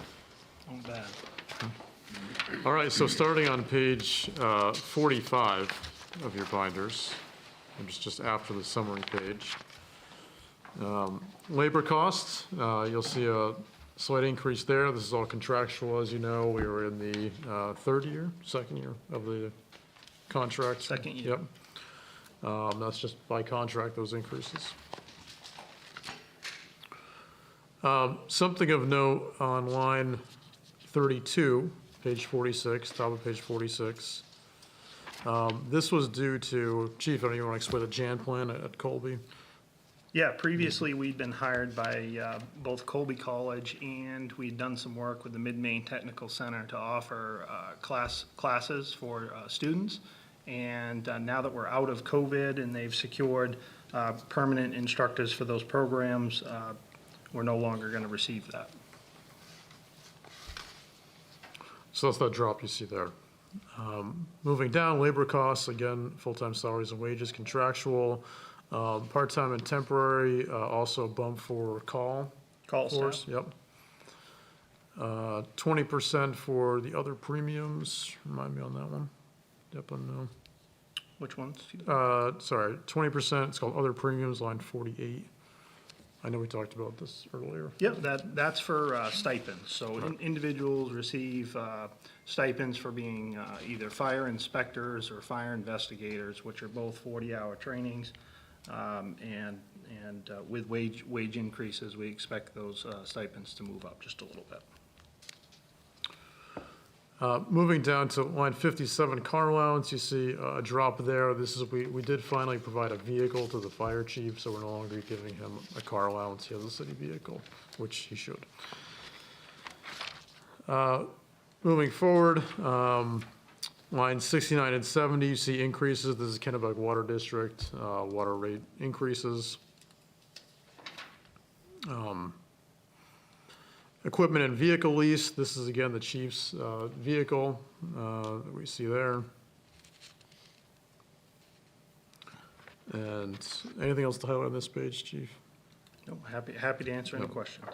Not bad. All right, so starting on page 45 of your binders, which is just after the summary page. Labor costs, you'll see a slight increase there. This is all contractual, as you know. We were in the second year of the contract. Second year. Yep. That's just by contract, those increases. Something of note on line 32, page 46, top of page 46. This was due to, Chief, I don't even want to explain the Jan plan at Colby. Yeah, previously, we'd been hired by both Colby College, and we'd done some work with the Mid-Maine Technical Center to offer classes for students. And now that we're out of COVID and they've secured permanent instructors for those programs, we're no longer going to receive that. So that's that drop you see there. Moving down, labor costs, again, full-time salaries and wages, contractual, part-time and temporary, also bump for call. Call force. staff. Yep. 20% for the other premiums, remind me on that one. Yep, I know. Which ones? Sorry, 20%, it's called other premiums, line 48. I know we talked about this earlier. Yep, that's for stipends. So individuals receive stipends for being either fire inspectors or fire investigators, which are both 40-hour trainings. And with wage increases, we expect those stipends to move up just a little bit. Moving down to line 57, car allowance, you see a drop there. This is, we did finally provide a vehicle to the fire chief, so we're no longer giving him a car allowance. He has a city vehicle, which he should. Moving forward, line 69 and 70, you see increases. This is Kennebunk Water District, water rate increases. Equipment and vehicle lease, this is again the chief's vehicle that we see there. And anything else to highlight on this page, chief? No, happy to answer any questions.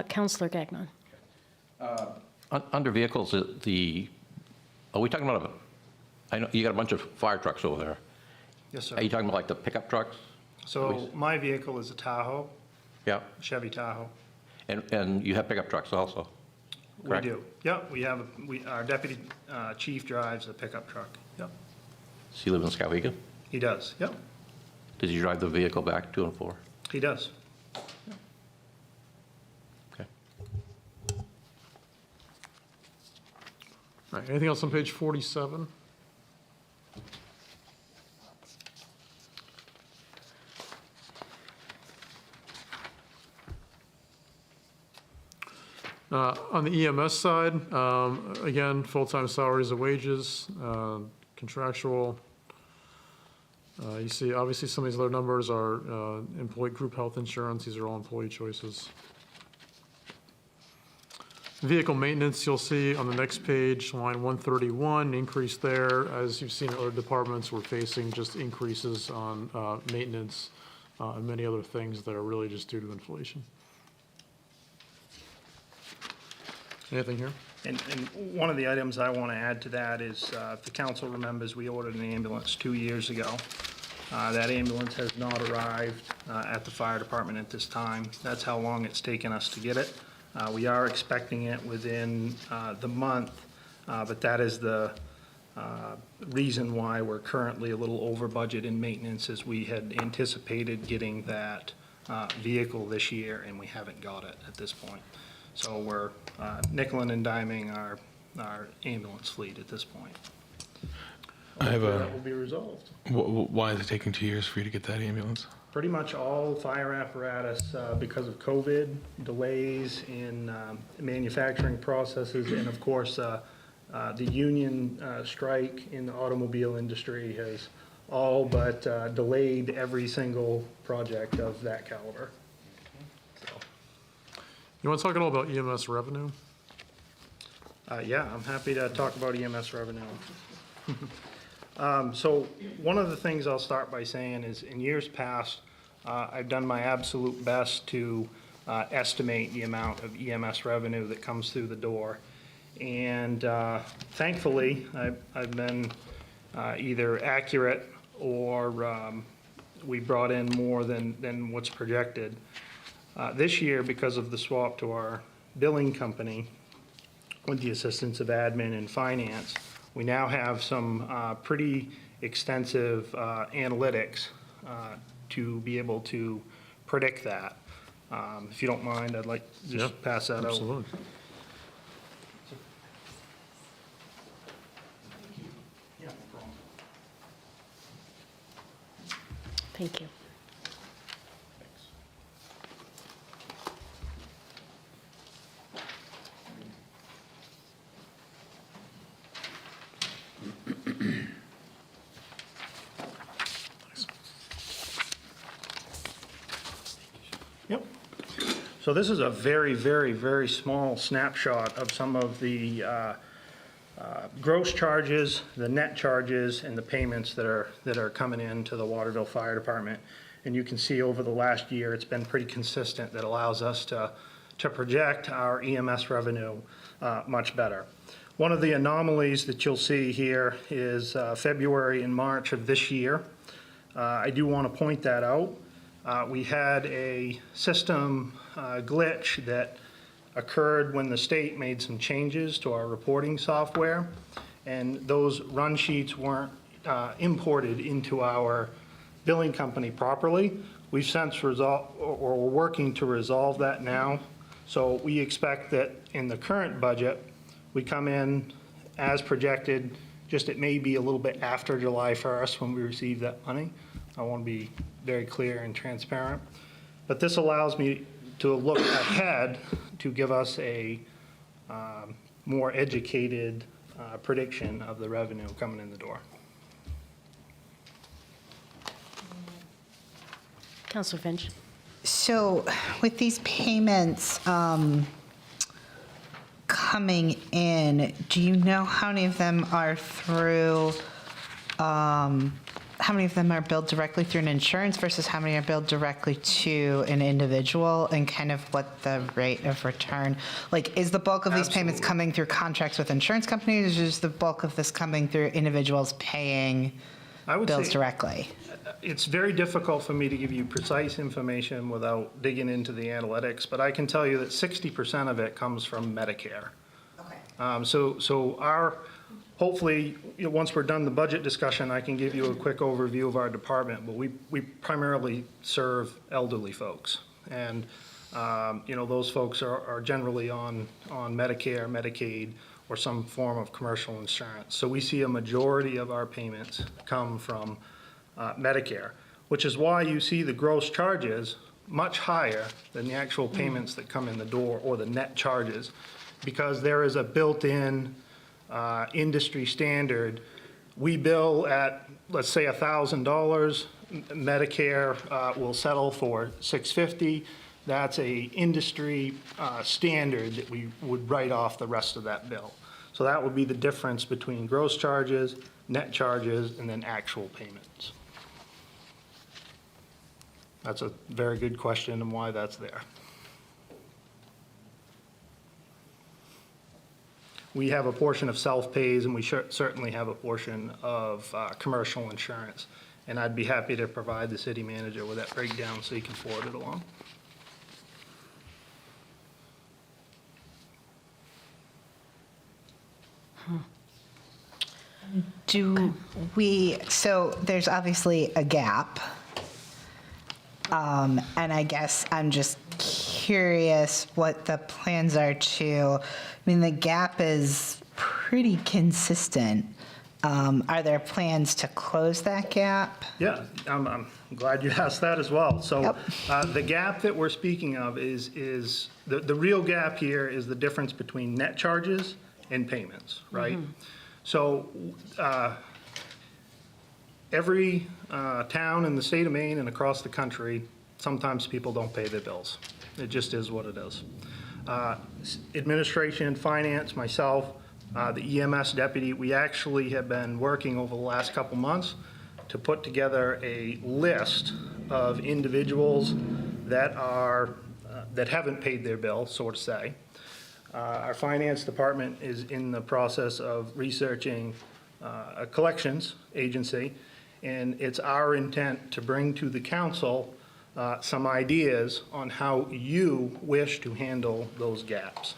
Councillor Gagnon. Under vehicles, are we talking about I know you got a bunch of fire trucks over there. Yes, sir. Are you talking about like the pickup trucks? So my vehicle is a Tahoe, Yeah, Chevy Tahoe. and you have pickup trucks also? Correct. We do. Yep, our deputy chief drives a pickup truck. Yep, Does he live in Skowhegan? he does. Yep, Does he drive the vehicle back 2 and 4? he does. Okay. All right, anything else on page 47? On the EMS side, again, full-time salaries and wages, contractual. You see, obviously, some of these other numbers are employee group health insurance. These are all employee choices. Vehicle maintenance, you'll see on the next page, line 131, increase there. As you've seen in other departments, we're facing just increases on maintenance and many other things that are really just due to inflation. Anything here? And one of the items I want to add to that is, if the council remembers, we ordered an ambulance 2 years ago. That ambulance has not arrived at the fire department at this time. That's how long it's taken us to get it. We are expecting it within the month, but that is the reason why we're currently a little over budget in maintenance, as we had anticipated getting that vehicle this year, and we haven't got it at this point. So we're nickel and diming our ambulance fleet at this point. That will be resolved. Why is it taking 2 years for you to get that ambulance? Pretty much all fire apparatus, because of COVID, delays in manufacturing processes, and of course, the union strike in the automobile industry has all but delayed every single project of that caliber. You want to talk at all about EMS revenue? Yeah, I'm happy to talk about EMS revenue. So one of the things I'll start by saying is, in years past, I've done my absolute best to estimate the amount of EMS revenue that comes through the door. And thankfully, I've been either accurate or we brought in more than what's projected. This year, because of the swap to our billing company, with the assistance of admin and finance, we now have some pretty extensive analytics to be able to predict that. If you don't mind, I'd like to just pass that out. Absolutely. Yeah, no problem. Thank you. Yep. So this is a very, very, very small snapshot of some of the gross charges, the net charges, and the payments that are coming in to the Waterville Fire Department. And you can see over the last year, it's been pretty consistent. That allows us to project our EMS revenue much better. One of the anomalies that you'll see here is February and March of this year. I do want to point that out. We had a system glitch that occurred when the state made some changes to our reporting software, and those run sheets weren't imported into our billing company properly. We've since resolved, or we're working to resolve that now. So we expect that in the current budget, we come in as projected, just it may be a little bit after July 1st when we receive that money. I want to be very clear and transparent. But this allows me to look ahead to give us a more educated prediction of the revenue coming in the door. Councillor Finch. So with these payments coming in, do you know how many of them are through, how many of them are billed directly through an insurance versus how many are billed directly to an individual, and kind of what the rate of return? Like, is the bulk of these payments coming through contracts with insurance companies, or is the bulk of this coming through individuals paying bills directly? It's very difficult for me to give you precise information without digging into the analytics, but I can tell you that 60% of it comes from Medicare. Okay. So our, hopefully, once we're done the budget discussion, I can give you a quick overview of our department, but we primarily serve elderly folks. And, those folks are generally on Medicare, Medicaid, or some form of commercial insurance. So we see a majority of our payments come from Medicare, which is why you see the gross charges much higher than the actual payments that come in the door, or the net charges, because there is a built-in industry standard. We bill at, let's say, $1,000. Medicare will settle for $650. That's a industry standard that we would write off the rest of that bill. So that would be the difference between gross charges, net charges, and then actual payments. That's a very good question, and why that's there. We have a portion of self-pays, and we certainly have a portion of commercial insurance. And I'd be happy to provide the city manager with that breakdown so he can forward it along. So there's obviously a gap. And I guess I'm just curious what the plans are the gap is pretty consistent. Are there plans to close that gap? Yeah, I'm glad you asked that as well. So the gap that we're speaking of is the real gap here is the difference between net charges and payments, right? Mm-hmm. So every town in the state of Maine and across the country, sometimes people don't pay their bills. It just is what it is. Administration, finance, myself, the EMS deputy, we actually have been working over the last couple months to put together a list of individuals that haven't paid their bill, so to say. Our finance department is in the process of researching a collections agency, and it's our intent to bring to the council some ideas on how you wish to handle those gaps.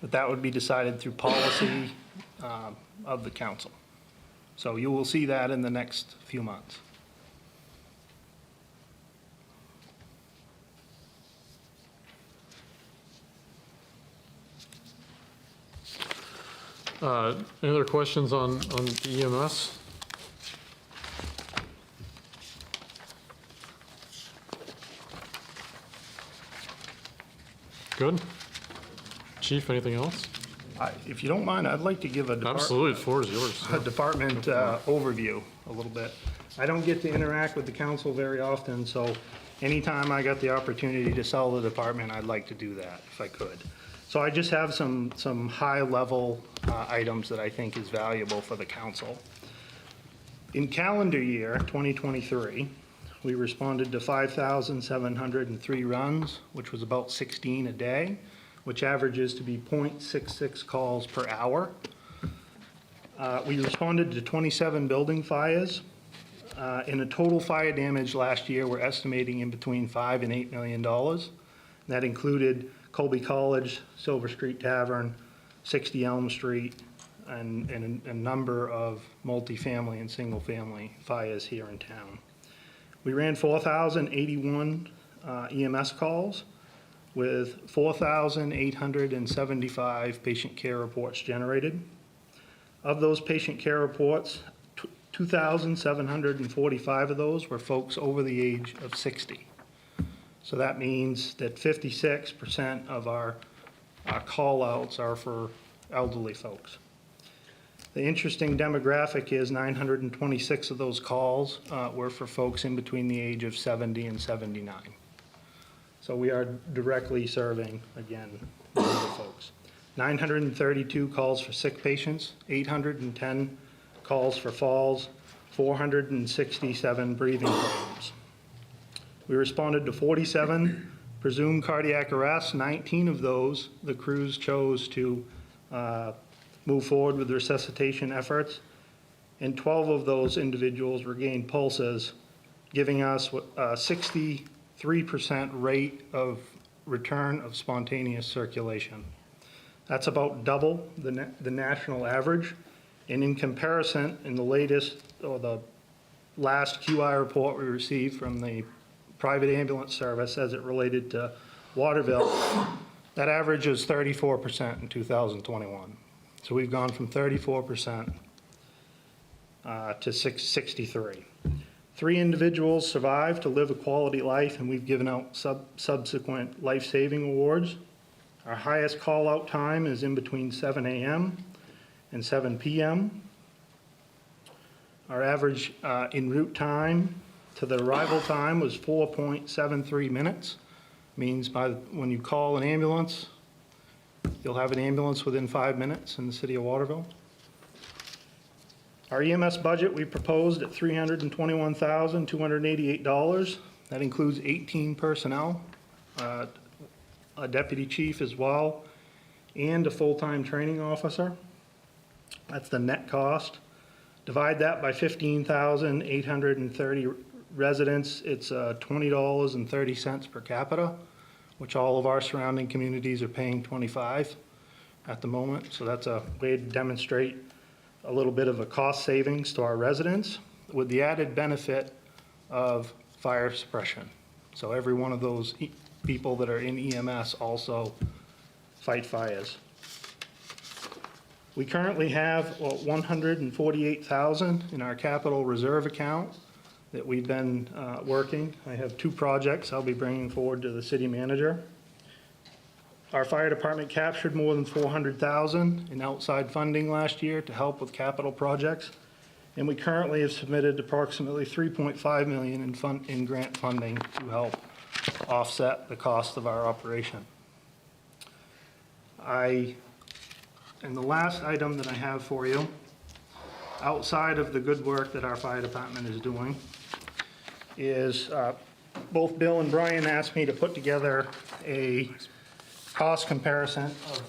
But that would be decided through policy of the council. So you will see that in the next few months. Any other questions on the EMS? Good. Chief, anything else? If you don't mind, I'd like to give a Absolutely, the floor is yours. a department overview a little bit. I don't get to interact with the council very often, so anytime I got the opportunity to sell the department, I'd like to do that if I could. So I just have some high-level items that I think is valuable for the council. In calendar year 2023, we responded to 5,703 runs, which was about 16 a day, which averages to be 0.66 calls per hour. We responded to 27 building fires. In a total fire damage last year, we're estimating in between $5 and $8 million. That included Colby College, Silver Street Tavern, 60 Elm Street, and a number of multifamily and single-family fires here in town. We ran 4,081 EMS calls with 4,875 patient care reports generated. Of those patient care reports, 2,745 of those were folks over the age of 60. So that means that 56% of our call-outs are for elderly folks. The interesting demographic is 926 of those calls were for folks in between the age of 70 and 79. So we are directly serving, again, older folks. 932 calls for sick patients, 810 calls for falls, 467 breathing problems. We responded to 47 presumed cardiac arrests. 19 of those, the crews chose to move forward with resuscitation efforts, and 12 of those individuals regained pulses, giving us a 63% rate of return of spontaneous circulation. That's about double the national average. And in comparison, in the latest, or the last QI report we received from the private ambulance service as it related to Waterville, that average is 34% in 2021. So we've gone from 34% to 63. 3 individuals survived to live a quality life, and we've given out subsequent life-saving awards. Our highest call-out time is in between 7 a.m. and 7 p.m. Our average en route time to the arrival time was 4.73 minutes. Means when you call an ambulance, you'll have an ambulance within 5 minutes in the city of Waterville. Our EMS budget we proposed at $321,288. That includes 18 personnel, a deputy chief as well, and a full-time training officer. That's the net cost. Divide that by 15,830 residents, it's $20.30 per capita, which all of our surrounding communities are paying $25 at the moment. So that's a way to demonstrate a little bit of a cost savings to our residents with the added benefit of fire suppression. So every one of those people that are in EMS also fight fires. We currently have $148,000 in our capital reserve account that we've been working. I have 2 projects I'll be bringing forward to the city manager. Our fire department captured more than $400,000 in outside funding last year to help with capital projects, and we currently have submitted approximately $3.5 million in grant funding to help offset the cost of our operation. And the last item that I have for you, outside of the good work that our fire department is doing, is both Bill and Brian asked me to put together a cost comparison of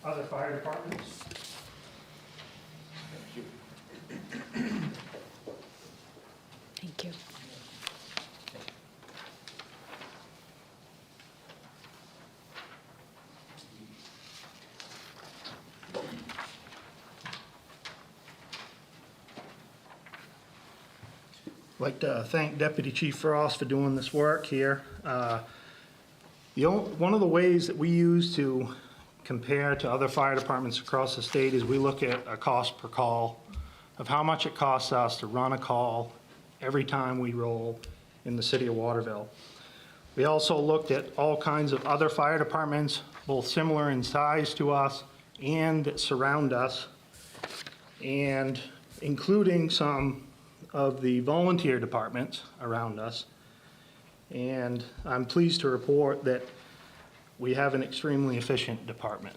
other fire departments. Thank you. I'd like to thank Deputy Chief Frost for doing this work here. One of the ways that we use to compare to other fire departments across the state is we look at a cost per call of how much it costs us to run a call every time we roll in the city of Waterville. We also looked at all kinds of other fire departments, both similar in size to us and that surround us, and including some of the volunteer departments around us. And I'm pleased to report that we have an extremely efficient department.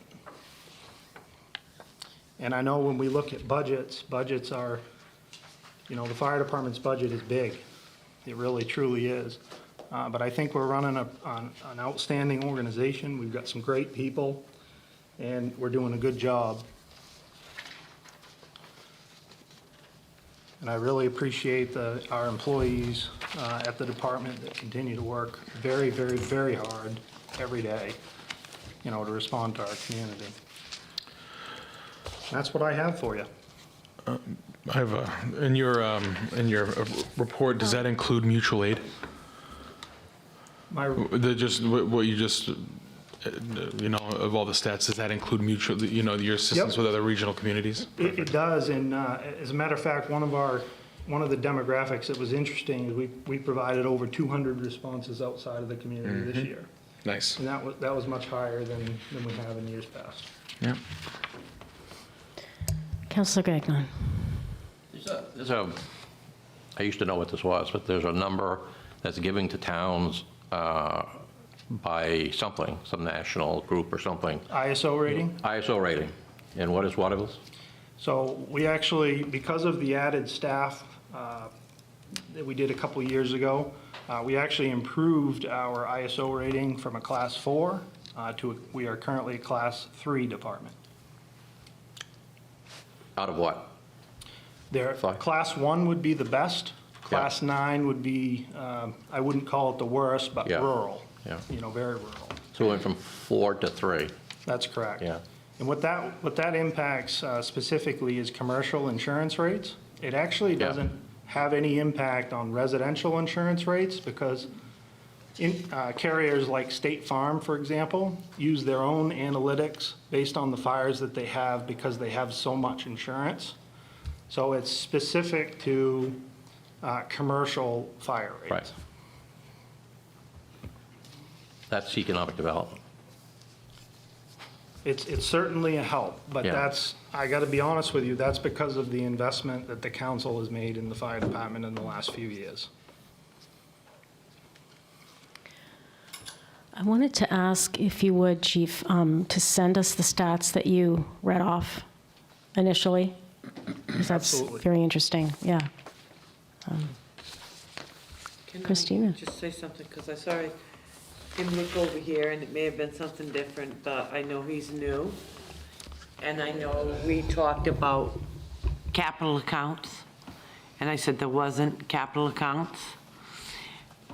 And I know when we look at budgets are, you know, the fire department's budget is big. It really, truly is. But I think we're running an outstanding organization. We've got some great people, and we're doing a good job. And I really appreciate our employees at the department that continue to work very, very, very hard every day, you know, to respond to our community. That's what I have for you. I have in your report, does that include mutual aid? My, What you just, you know, of all the stats, does that include mutual, you know, your assistance Yep. with other regional communities? it does, and as a matter of fact, one of the demographics that was interesting is we provided over 200 responses outside of the community this year. Nice. And that was much higher than we have in years past. Yeah. Councillor Gagnon. I used to know what this was, but there's a number that's giving to towns by something, some national group or something. ISO rating? ISO rating. And what is Waterville's? So we actually, because of the added staff that we did a couple years ago, we actually improved our ISO rating from a Class 4 we are currently a Class 3 department. Out of what? Five. Class 1 would be the best. Class 9 would be, I wouldn't call it the worst, but Yeah. rural. Yeah. You know, very rural. So we went from 4 to 3. That's correct. Yeah. And what that impacts specifically is commercial insurance rates. It actually Yeah. doesn't have any impact on residential insurance rates because carriers like State Farm, for example, use their own analytics based on the fires that they have because they have so much insurance. So it's specific to commercial fire rates. Right. That's economic development. It's certainly a help, but Yeah. I got to be honest with you, that's because of the investment that the council has made in the fire department in the last few years. I wanted to ask if you would, Chief, to send us the stats that you read off initially, because that's Absolutely. very interesting, yeah. Can Christina. I just say something, because I saw him look over here, and it may have been something different, but I know he's new. And I know we talked about capital accounts, and I said there wasn't capital accounts.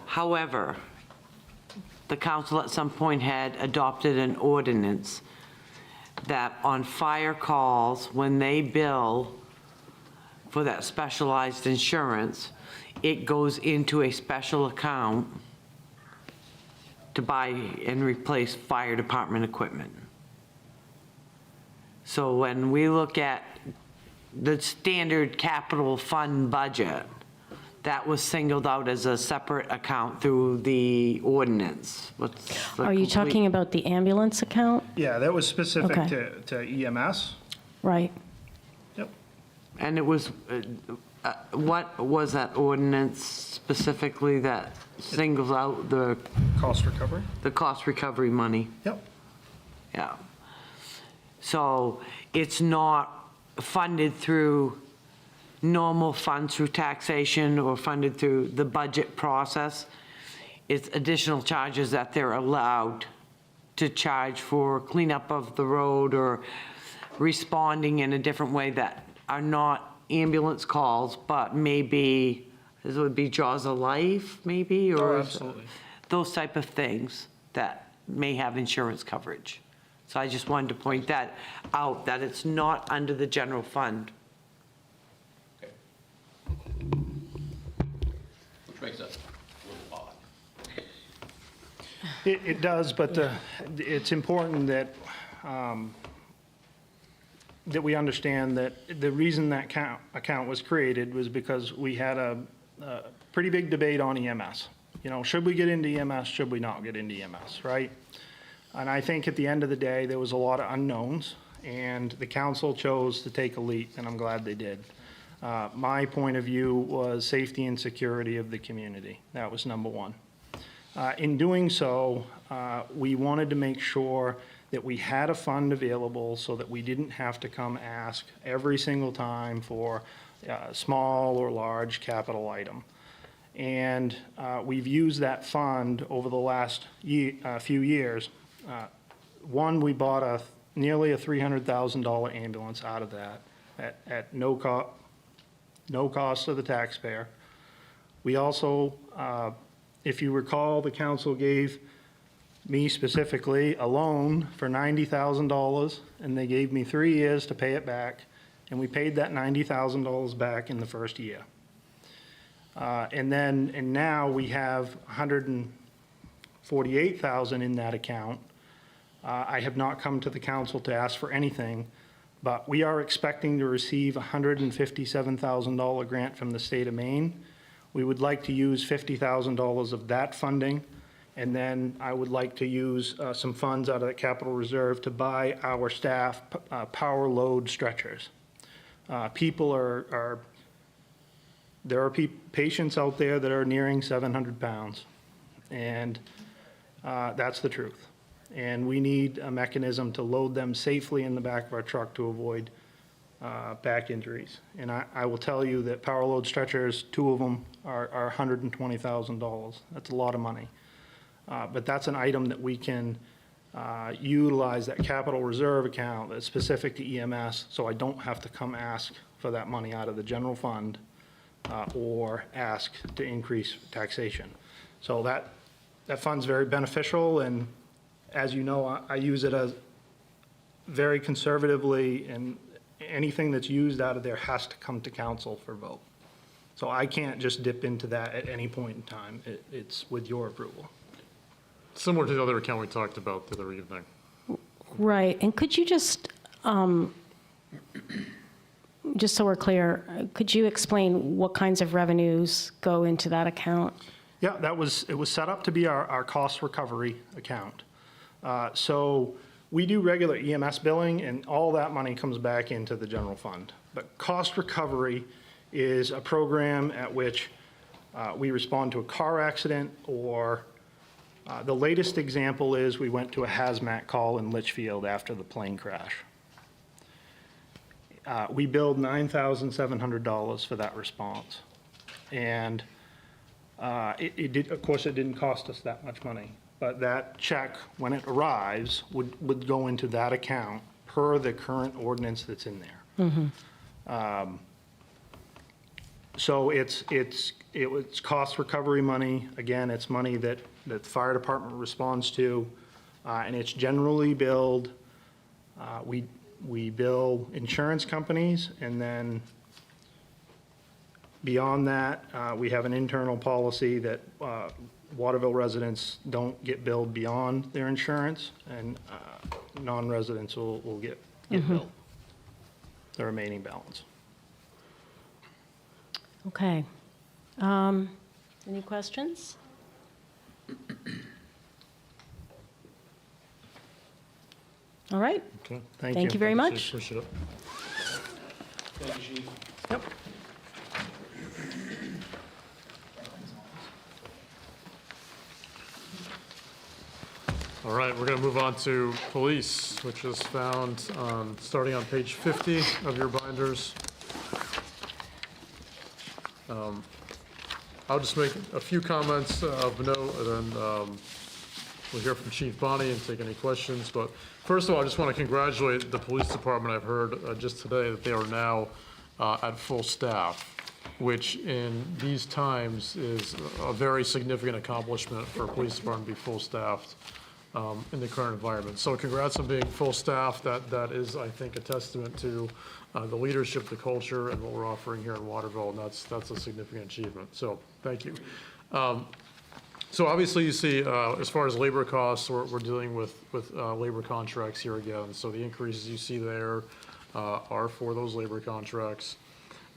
However, the council at some point had adopted an ordinance that on fire calls, when they bill for that specialized insurance, it goes into a special account to buy and replace fire department equipment. So when we look at the standard capital fund budget, that was singled out as a separate account through the ordinance. What's the Are you complete- talking about the ambulance account? Yeah, that was specific Okay. to EMS. Right. Yep. And it was, what was that ordinance specifically that singles out the Cost recovery? cost recovery money? Yep. Yeah. So it's not funded through normal funds through taxation or funded through the budget process. It's additional charges that they're allowed to charge for cleanup of the road or responding in a different way that are not ambulance calls, but maybe, this would be Jaws of Life, maybe? Oh, or absolutely. Those type of things that may have insurance coverage. So I just wanted to point that out, that it's not under the general fund. Which makes it a little odd. It does, but it's important that, that we understand that the reason that account was created was because we had a pretty big debate on EMS. You know, should we get into EMS, should we not get into EMS, right? And I think at the end of the day, there was a lot of unknowns, and the council chose to take a leap, and I'm glad they did. My point of view was safety and security of the community. That was number one. In doing so, we wanted to make sure that we had a fund available so that we didn't have to come ask every single time for a small or large capital item. And we've used that fund over the last few years. One, we bought nearly a $300,000 ambulance out of that at no cost to the taxpayer. We also, if you recall, the council gave me specifically a loan for $90,000, and they gave me 3 years to pay it back, and we paid that $90,000 back in the first year. And now we have $148,000 in that account. I have not come to the council to ask for anything, but we are expecting to receive a $157,000 grant from the state of Maine. We would like to use $50,000 of that funding, and then I would like to use some funds out of the capital reserve to buy our staff power load stretchers. There are patients out there that are nearing 700 pounds, and that's the truth. And we need a mechanism to load them safely in the back of our truck to avoid back injuries. And I will tell you that power load stretchers, 2 of them, are $120,000. That's a lot of money. But that's an item that we can utilize, that capital reserve account that's specific to EMS, so I don't have to come ask for that money out of the general fund or ask to increase taxation. So that fund's very beneficial, and as you know, I use it as very conservatively, and anything that's used out of there has to come to council for vote. So I can't just dip into that at any point in time. It's with your approval. Similar to the other account we talked about the other evening. Right, and could you just so we're clear, could you explain what kinds of revenues go into that account? Yeah, it was set up to be our cost recovery account. So we do regular EMS billing, and all that money comes back into the general fund. But cost recovery is a program at which we respond to a car accident, or the latest example is we went to a hazmat call in Litchfield after the plane crash. We billed $9,700 for that response. And of course, it didn't cost us that much money. But that check, when it arrives, would go into that account per the current ordinance that's in there. Mm-hmm. So it's cost recovery money. Again, it's money that the fire department responds to, and it's generally billed. We bill insurance companies, and then beyond that, we have an internal policy that Waterville residents don't get billed beyond their insurance, and non-residents will get billed the remaining balance. Okay. Any questions? All right. Okay. Thank you very much. Appreciate it. Thank you, Chief. Yep. All right, we're going to move on to police, which is found starting on page 50 of your binders. I'll just make a few comments of note, and then we'll hear from Chief Bonney and take any questions. But first of all, I just want to congratulate the police department. I've heard just today that they are now at full staff, which in these times is a very significant accomplishment for a police department to be full staffed in the current environment. So congrats on being full staff. That is, I think, a testament to the leadership, the culture, and what we're offering here in Waterville, and that's a significant achievement. So thank you. So obviously you see, as far as labor costs, we're dealing with labor contracts here again. So the increases you see there are for those labor contracts.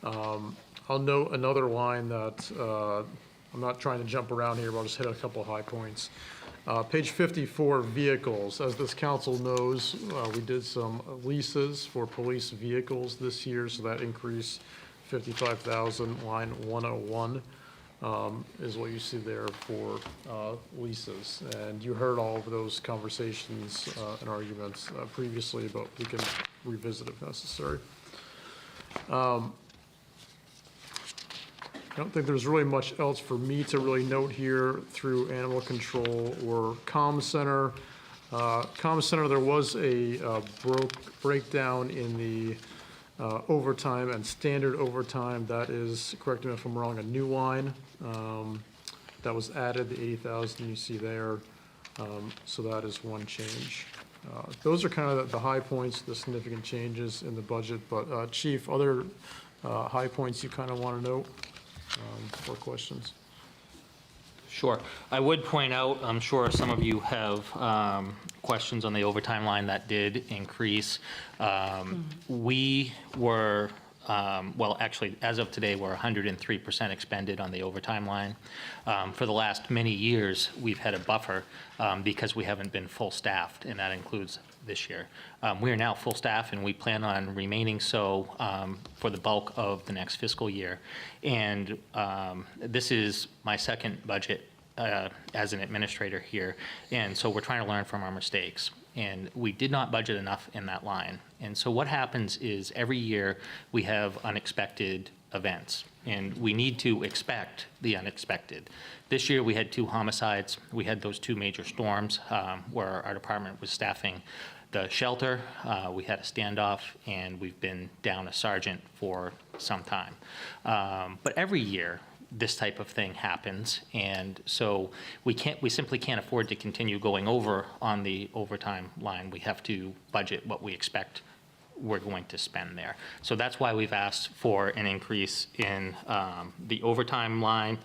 I'll note another line that I'm not trying to jump around here, but I'll just hit a couple of high points. Page 54, vehicles. As this council knows, we did some leases for police vehicles this year, so that increased 55,000, line 101, is what you see there for leases. And you heard all of those conversations and arguments previously, but we can revisit if necessary. I don't think there's really much else for me to really note here through animal control or comm center. Comm center, there was a breakdown in the overtime and standard overtime. That is, correct me if I'm wrong, a new line that was added, the 80,000 you see there. So that is one change. Those are kind of the high points, the significant changes in the budget. But Chief, other high points you kind of want to note or questions? Sure. I would point out, I'm sure some of you have questions on the overtime line that did increase. We were, well, actually, as of today, we're 103% expended on the overtime line. For the last many years, we've had a buffer because we haven't been full staffed, and that includes this year. We are now full staff, and we plan on remaining so for the bulk of the next fiscal year. And this is my second budget as an administrator here, and so we're trying to learn from our mistakes. And we did not budget enough in that line. And so what happens is every year we have unexpected events, and we need to expect the unexpected. This year we had 2 homicides. We had those 2 major storms where our department was staffing the shelter. We had a standoff, and we've been down a sergeant for some time. But every year this type of thing happens, and so we simply can't afford to continue going over on the overtime line. We have to budget what we expect we're going to spend there. So that's why we've asked for an increase in the overtime line.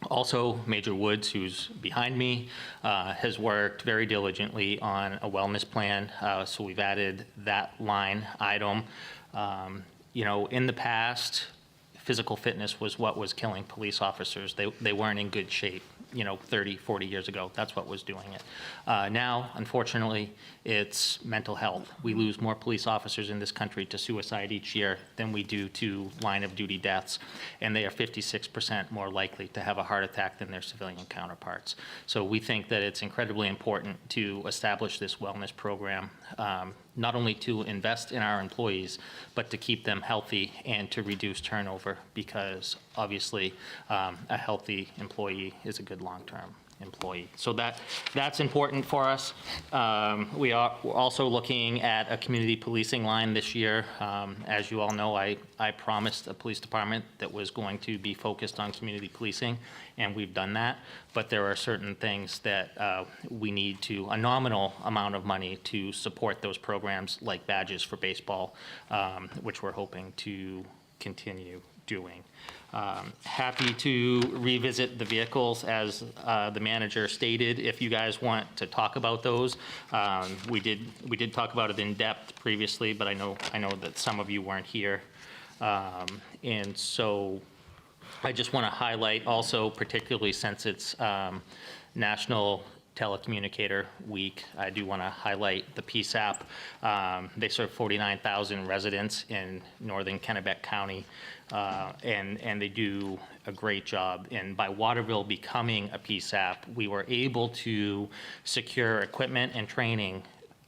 Also, Major Woods, who's behind me, has worked very diligently on a wellness plan, so we've added that line item. You know, in the past, physical fitness was what was killing police officers. They weren't in good shape, you know, 30, 40 years ago. That's what was doing it. Now, unfortunately, it's mental health. We lose more police officers in this country to suicide each year than we do to line of duty deaths, and they are 56% more likely to have a heart attack than their civilian counterparts. So we think that it's incredibly important to establish this wellness program, not only to invest in our employees, but to keep them healthy and to reduce turnover, because obviously a healthy employee is a good long-term employee. So that's important for us. We're also looking at a community policing line this year. As you all know, I promised a police department that was going to be focused on community policing, and we've done that. But there are certain things that we need to, a nominal amount of money to support those programs, like badges for baseball, which we're hoping to continue doing. Happy to revisit the vehicles, as the manager stated, if you guys want to talk about those. We did talk about it in depth previously, but I know that some of you weren't here. And so I just want to highlight also, particularly since it's National Telecommunicator Week, I do want to highlight the PSAP. They serve 49,000 residents in northern Kennebec County, and they do a great job. And by Waterville becoming a PSAP, we were able to secure equipment and training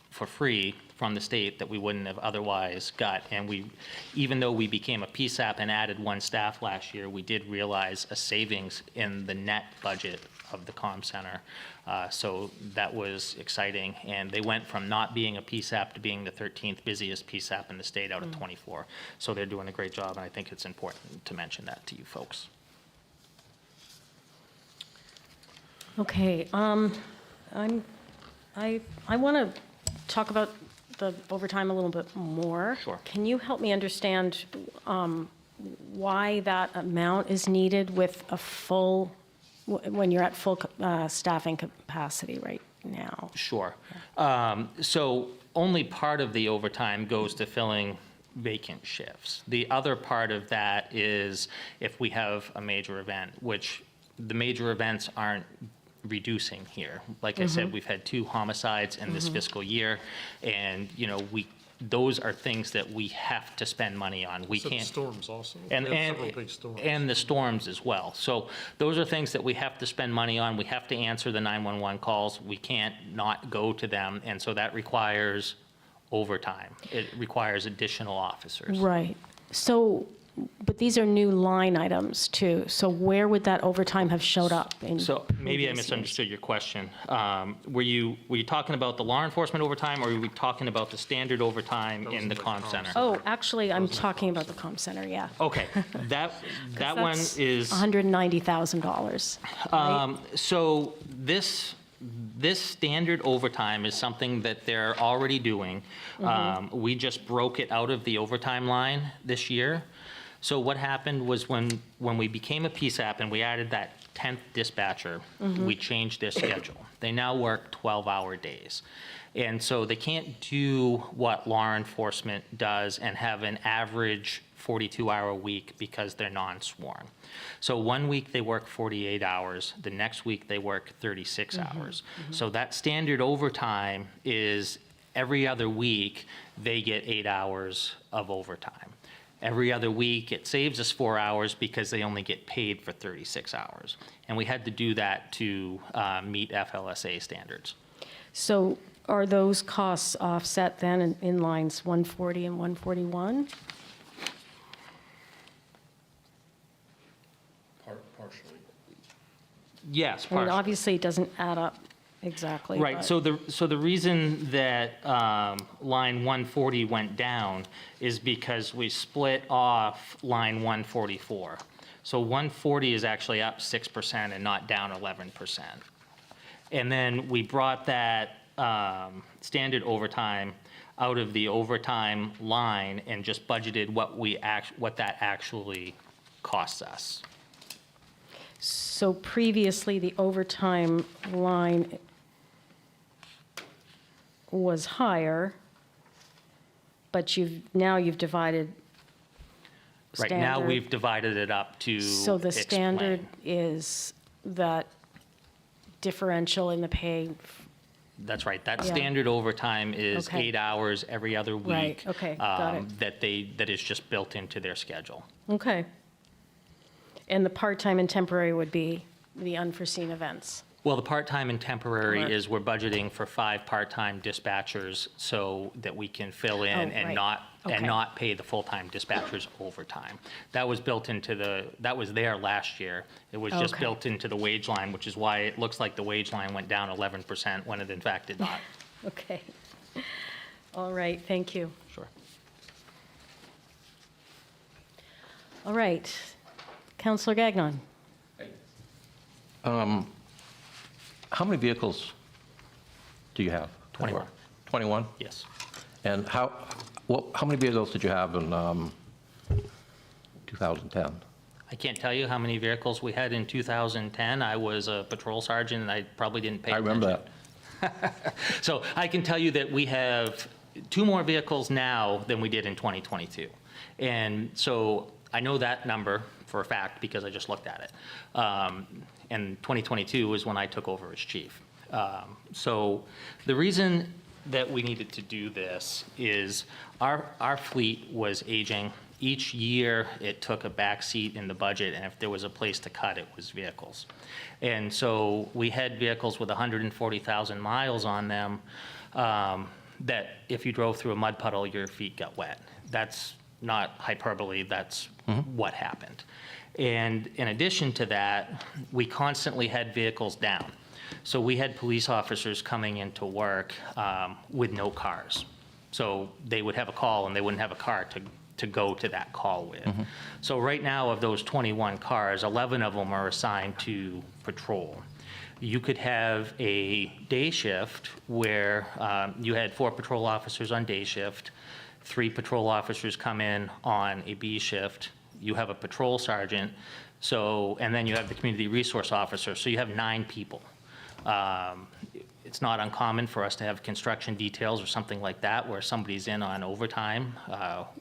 for free from the state that we wouldn't have otherwise got. And even though we became a PSAP and added 1 staff last year, we did realize a savings in the net budget of the comm center. So that was exciting. And they went from not being a PSAP to being the 13th busiest PSAP in the state out of 24. So they're doing a great job, and I think it's important to mention that to you folks. Okay, I want to talk about the overtime a little bit more. Sure. Can you help me understand why that amount is needed with a full, when you're at full staffing capacity right now? Sure. So only part of the overtime goes to filling vacant shifts. The other part of that is if we have a major event, which the major events aren't reducing here. Like I said, we've had 2 homicides in this fiscal year, and, those are things that we have to spend money on. We So the can't. storms also. And, We have and, several big storms. and the storms as well. So those are things that we have to spend money on. We have to answer the 911 calls. We can't not go to them, and so that requires overtime. It requires additional officers. Right. So, but these are new line items too. So where would that overtime have showed up in? So maybe I previous years? misunderstood your question. Were you talking about the law enforcement overtime, or were we talking about the standard overtime in the comm center? Oh, actually, I'm talking about the comm center, yeah. Okay, that one That's is. $190,000. right? So this standard overtime is something that they're already doing. We just broke it out of the overtime line this year. So what happened was when we became a PSAP and we added that 10th dispatcher, we changed their schedule. They now work 12-hour days. And so they can't do what law enforcement does and have an average 42-hour week because they're non-sworn. So one week they work 48 hours, the next week they work 36 hours. So that standard overtime is every other week they get 8 hours of overtime. Every other week, it saves us 4 hours because they only get paid for 36 hours. And we had to do that to meet FLSA standards. So are those costs offset then in lines 140 and 141? Partially. Yes, I mean, partially. obviously, it doesn't add up exactly. Right, but- so the reason that line 140 went down is because we split off line 144. So 140 is actually up 6% and not down 11%. And then we brought that standard overtime out of the overtime line and just budgeted what that actually costs us. So previously, the overtime line was higher, but now you've divided Right, now standard. we've divided it up to So the standard explain. is that differential in the pay. That's right, that Yeah. standard overtime is Okay. 8 hours every other week. Right, okay, got it. That is just built into their schedule. Okay. And the part-time and temporary would be the unforeseen events. Well, the part-time and temporary Correct. is we're budgeting for 5 part-time dispatchers so that we can fill in Oh, and right. Okay. not pay the full-time dispatchers overtime. That was built into that was there last year. It was just Okay. built into the wage line, which is why it looks like the wage line went down 11% when it in fact did not. Okay. All right, thank you. Sure. All right. Counselor Gagnon? How many vehicles do you have? 21. 21? Yes. And how many vehicles did you have in 2010? I can't tell you how many vehicles we had in 2010. I was a patrol sergeant, and I probably didn't pay I attention. remember that. So I can tell you that we have 2 more vehicles now than we did in 2022. And so I know that number for a fact because I just looked at it. And 2022 was when I took over as chief. So the reason that we needed to do this is our fleet was aging. Each year, it took a back seat in the budget, and if there was a place to cut, it was vehicles. And so we had vehicles with 140,000 miles on them that if you drove through a mud puddle, your feet got wet. That's not hyperbole, that's what happened. And in addition to that, we constantly had vehicles down. So we had police officers coming into work with no cars. So they would have a call and they wouldn't have a car to go to that call with. So right now, of those 21 cars, 11 of them are assigned to patrol. You could have a day shift where you had 4 patrol officers on day shift, 3 patrol officers come in on a B shift, you have a patrol sergeant, and then you have the community resource officer, so you have 9 people. It's not uncommon for us to have construction details or something like that where somebody's in on overtime,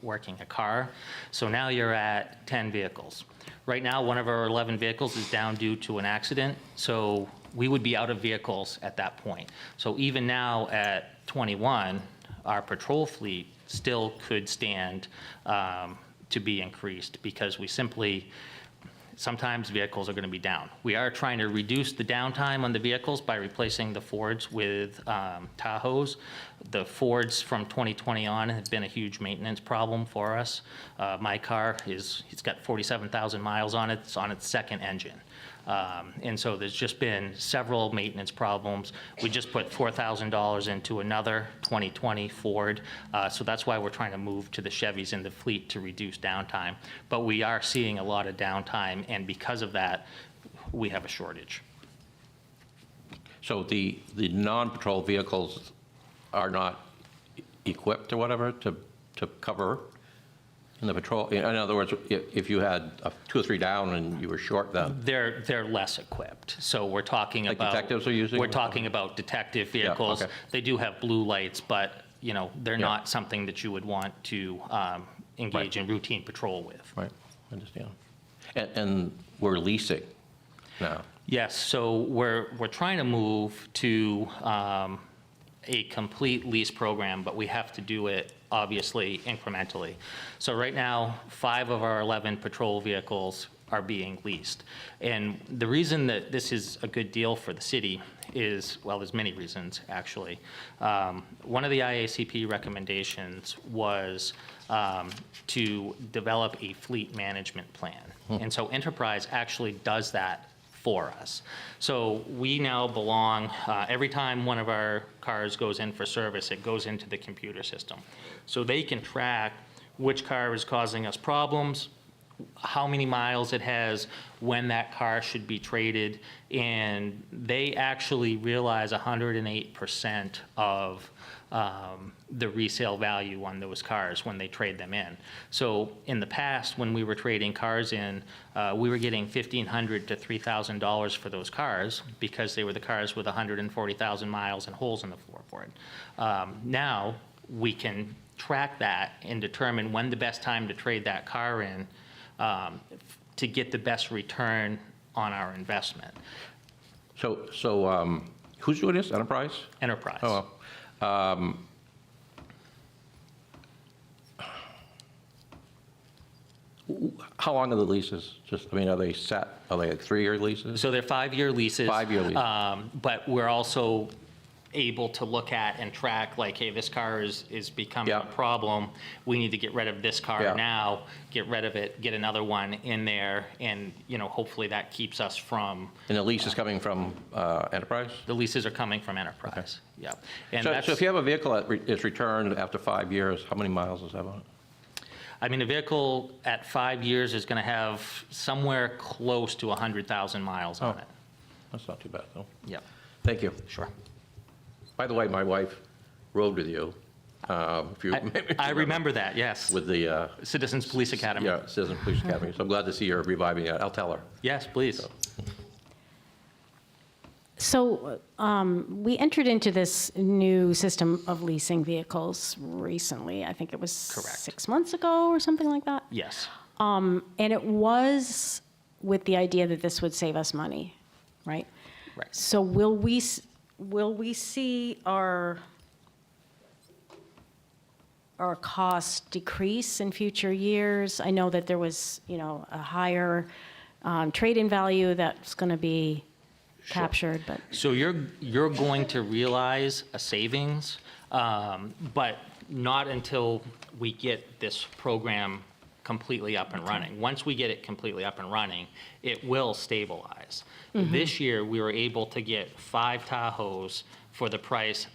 working a car. So now you're at 10 vehicles. Right now, one of our 11 vehicles is down due to an accident, so we would be out of vehicles at that point. So even now at 21, our patrol fleet still could stand to be increased because we simply, sometimes vehicles are going to be down. We are trying to reduce the downtime on the vehicles by replacing the Fords with Tahoes. The Fords from 2020 on have been a huge maintenance problem for us. My car it's got 47,000 miles on it. It's on its second engine. And so there's just been several maintenance problems. We just put $4,000 into another 2020 Ford. So that's why we're trying to move to the Chevys in the fleet to reduce downtime. But we are seeing a lot of downtime, and because of that, we have a shortage. So the non-patrol vehicles are not equipped or whatever to cover in the patrol? In other words, if you had 2 or 3 down and you were short then? They're less equipped. So we're talking Like about. detectives are using? We're talking about detective vehicles. okay. They do have blue lights, but, they're Yeah. not something that you would want to engage in routine patrol with. Right, I understand. And we're leasing now. Yes, so we're trying to move to a complete lease program, but we have to do it obviously incrementally. So right now, 5 of our 11 patrol vehicles are being leased. And the reason that this is a good deal for the city is, well, there's many reasons, actually. One of the IACP recommendations was to develop a fleet management plan. And so Enterprise actually does that for us. So we now belong, every time one of our cars goes in for service, it goes into the computer system. So they can track which car is causing us problems, how many miles it has, when that car should be traded, and they actually realize 108% of the resale value on those cars when they trade them in. So in the past, when we were trading cars in, we were getting $1,500 to $3,000 for those cars because they were the cars with 140,000 miles and holes in the floorboard. Now, we can track that and determine when the best time to trade that car in to get the best return on our investment. So who's doing this, Enterprise? Enterprise. Oh, well. How long are the leases? Are they set? Are they like 3-year leases? So they're 5-year leases. 5-year leases. But we're also able to look at and track, like, hey, this car is becoming a problem. We need to get rid of this car now, get rid of it, get another one in there, and, hopefully that keeps us from. And the lease is coming from Enterprise? The leases are coming from Enterprise, yeah. And So if you have a vehicle that is returned after 5 years, how many miles does that have on it? a vehicle at 5 years is going to have somewhere close to 100,000 miles on it. That's not too bad, though. Yeah. Thank you. Sure. By the way, my wife rode with you. If you I remember that, yes. With the Citizens Police Academy. Yeah, Citizens Police Academy. So I'm glad to see you're reviving it. I'll tell her. Yes, please. So we entered into this new system of leasing vehicles recently. I think it was Correct. 6 months ago or something like that. Yes. And it was with the idea that this would save us money, right? Right. So will we see our costs decrease in future years? I know that there was, a higher trade-in value that's going to be captured, but. So you're going to realize a savings, but not until we get this program completely up and running. Once we get it completely up and running, it will stabilize. This year, we were able to get 5 Tahoes for the price.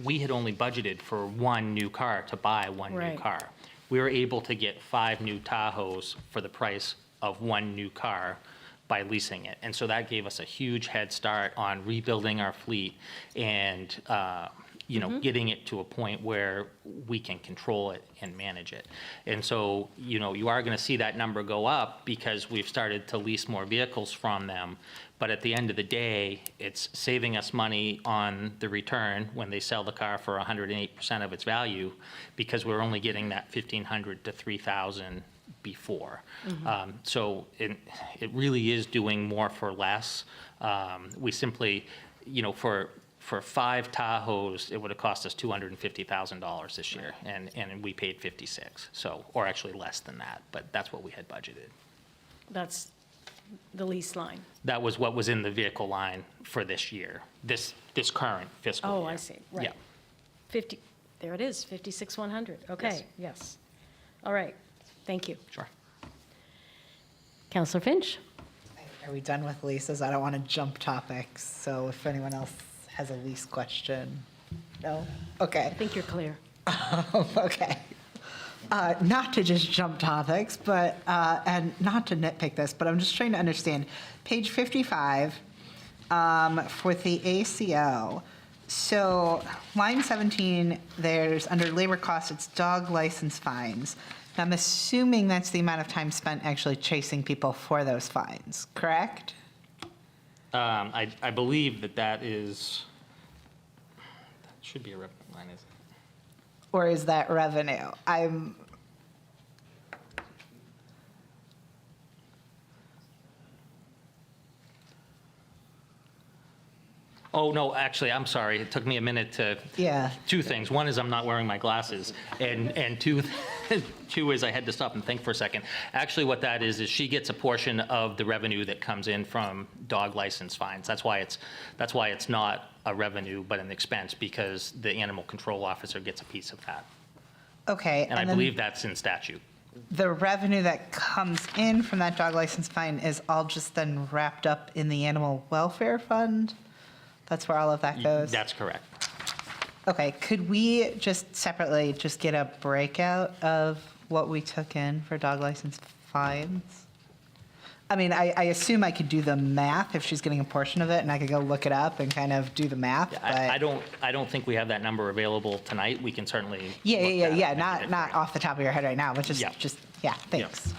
We had only budgeted for 1 new car, to buy 1 new Right. car. We were able to get 5 new Tahoes for the price of 1 new car by leasing it. And so that gave us a huge head start on rebuilding our fleet and, getting it to a point where we can control it and manage it. And so, you are going to see that number go up because we've started to lease more vehicles from them. But at the end of the day, it's saving us money on the return when they sell the car for 108% of its value because we're only getting that $1,500 to $3,000 before. So it really is doing more for less. We simply, for 5 Tahoes, it would have cost us $250,000 this year, and we paid 56, so, or actually less than that, but that's what we had budgeted. That's the lease line. That was what was in the vehicle line for this year, this current fiscal year. Oh, I see, right. Yeah. 50, there it is, 56,100. Okay, yes. All right, thank you. Sure. Counselor Finch? Are we done with leases? I don't want to jump topics, so if anyone else has a lease question. No? Okay. I think you're clear. Okay. Not to just jump topics, but, and not to nitpick this, but I'm just trying to understand. Page 55, for the ACO, so line 17, there's, under labor costs, it's dog license fines. Now, I'm assuming that's the amount of time spent actually chasing people for those fines, correct? I believe that is, that should be a revenue line, isn't it? Or is that revenue? Oh, no, actually, I'm sorry. It took me a minute to. Yeah. Two things. One is I'm not wearing my glasses, and two is I had to stop and think for a second. Actually, what that is she gets a portion of the revenue that comes in from dog license fines. That's why it's not a revenue, but an expense, because the animal control officer gets a piece of that. Okay. And I then believe that's in statute. the revenue that comes in from that dog license fine is all just then wrapped up in the animal welfare fund? That's where all of that goes? That's correct. Okay, could we just separately just get a breakout of what we took in for dog license fines? I mean, I assume I could do the math if she's getting a portion of it, and I could go look it up and kind of do the math, but. I don't think we have that number available tonight. We can certainly. Yeah, look yeah, that yeah, up and get it not for you. off the top of your head right now, but just, Yeah. yeah, thanks.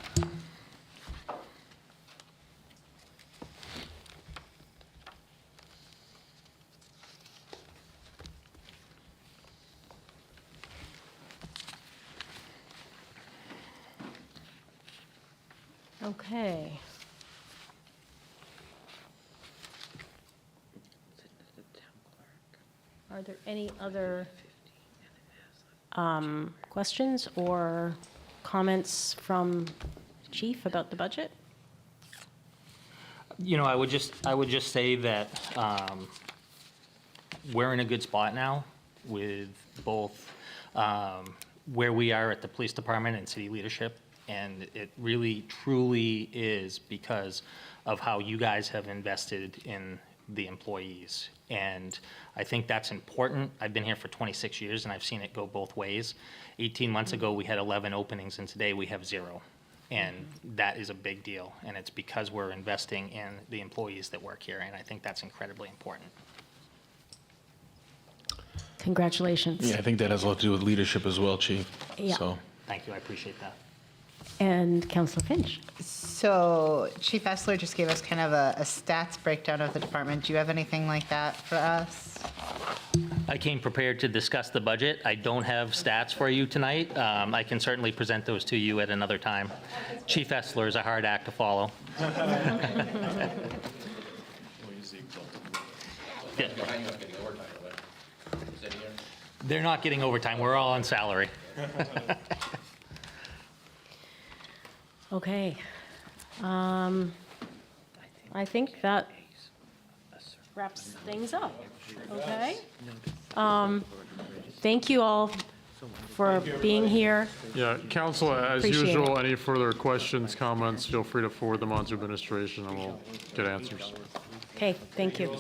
Okay. Are there any other questions or comments from Chief about the budget? I would just say that we're in a good spot now with both where we are at the police department and city leadership. And it really, truly is because of how you guys have invested in the employees. And I think that's important. I've been here for 26 years and I've seen it go both ways. 18 months ago, we had 11 openings and today we have 0. And that is a big deal. And it's because we're investing in the employees that work here. And I think that's incredibly important. Congratulations. Yeah, I think that has a lot to do with leadership as well, Chief. Yeah. So, Thank you, I appreciate that. And Councillor Finch? So Chief Essler just gave us kind of a stats breakdown of the department. Do you have anything like that for us? I came prepared to discuss the budget. I don't have stats for you tonight. I can certainly present those to you at another time. Chief Essler is a hard act to follow. Yeah. They're not getting overtime. We're all on salary. Okay. I think that wraps things up, okay? Thank you all for being here. Yeah, council, as Appreciate usual, any further questions, comments, feel free to forward them on to administration and we'll get answers. Okay, thank you.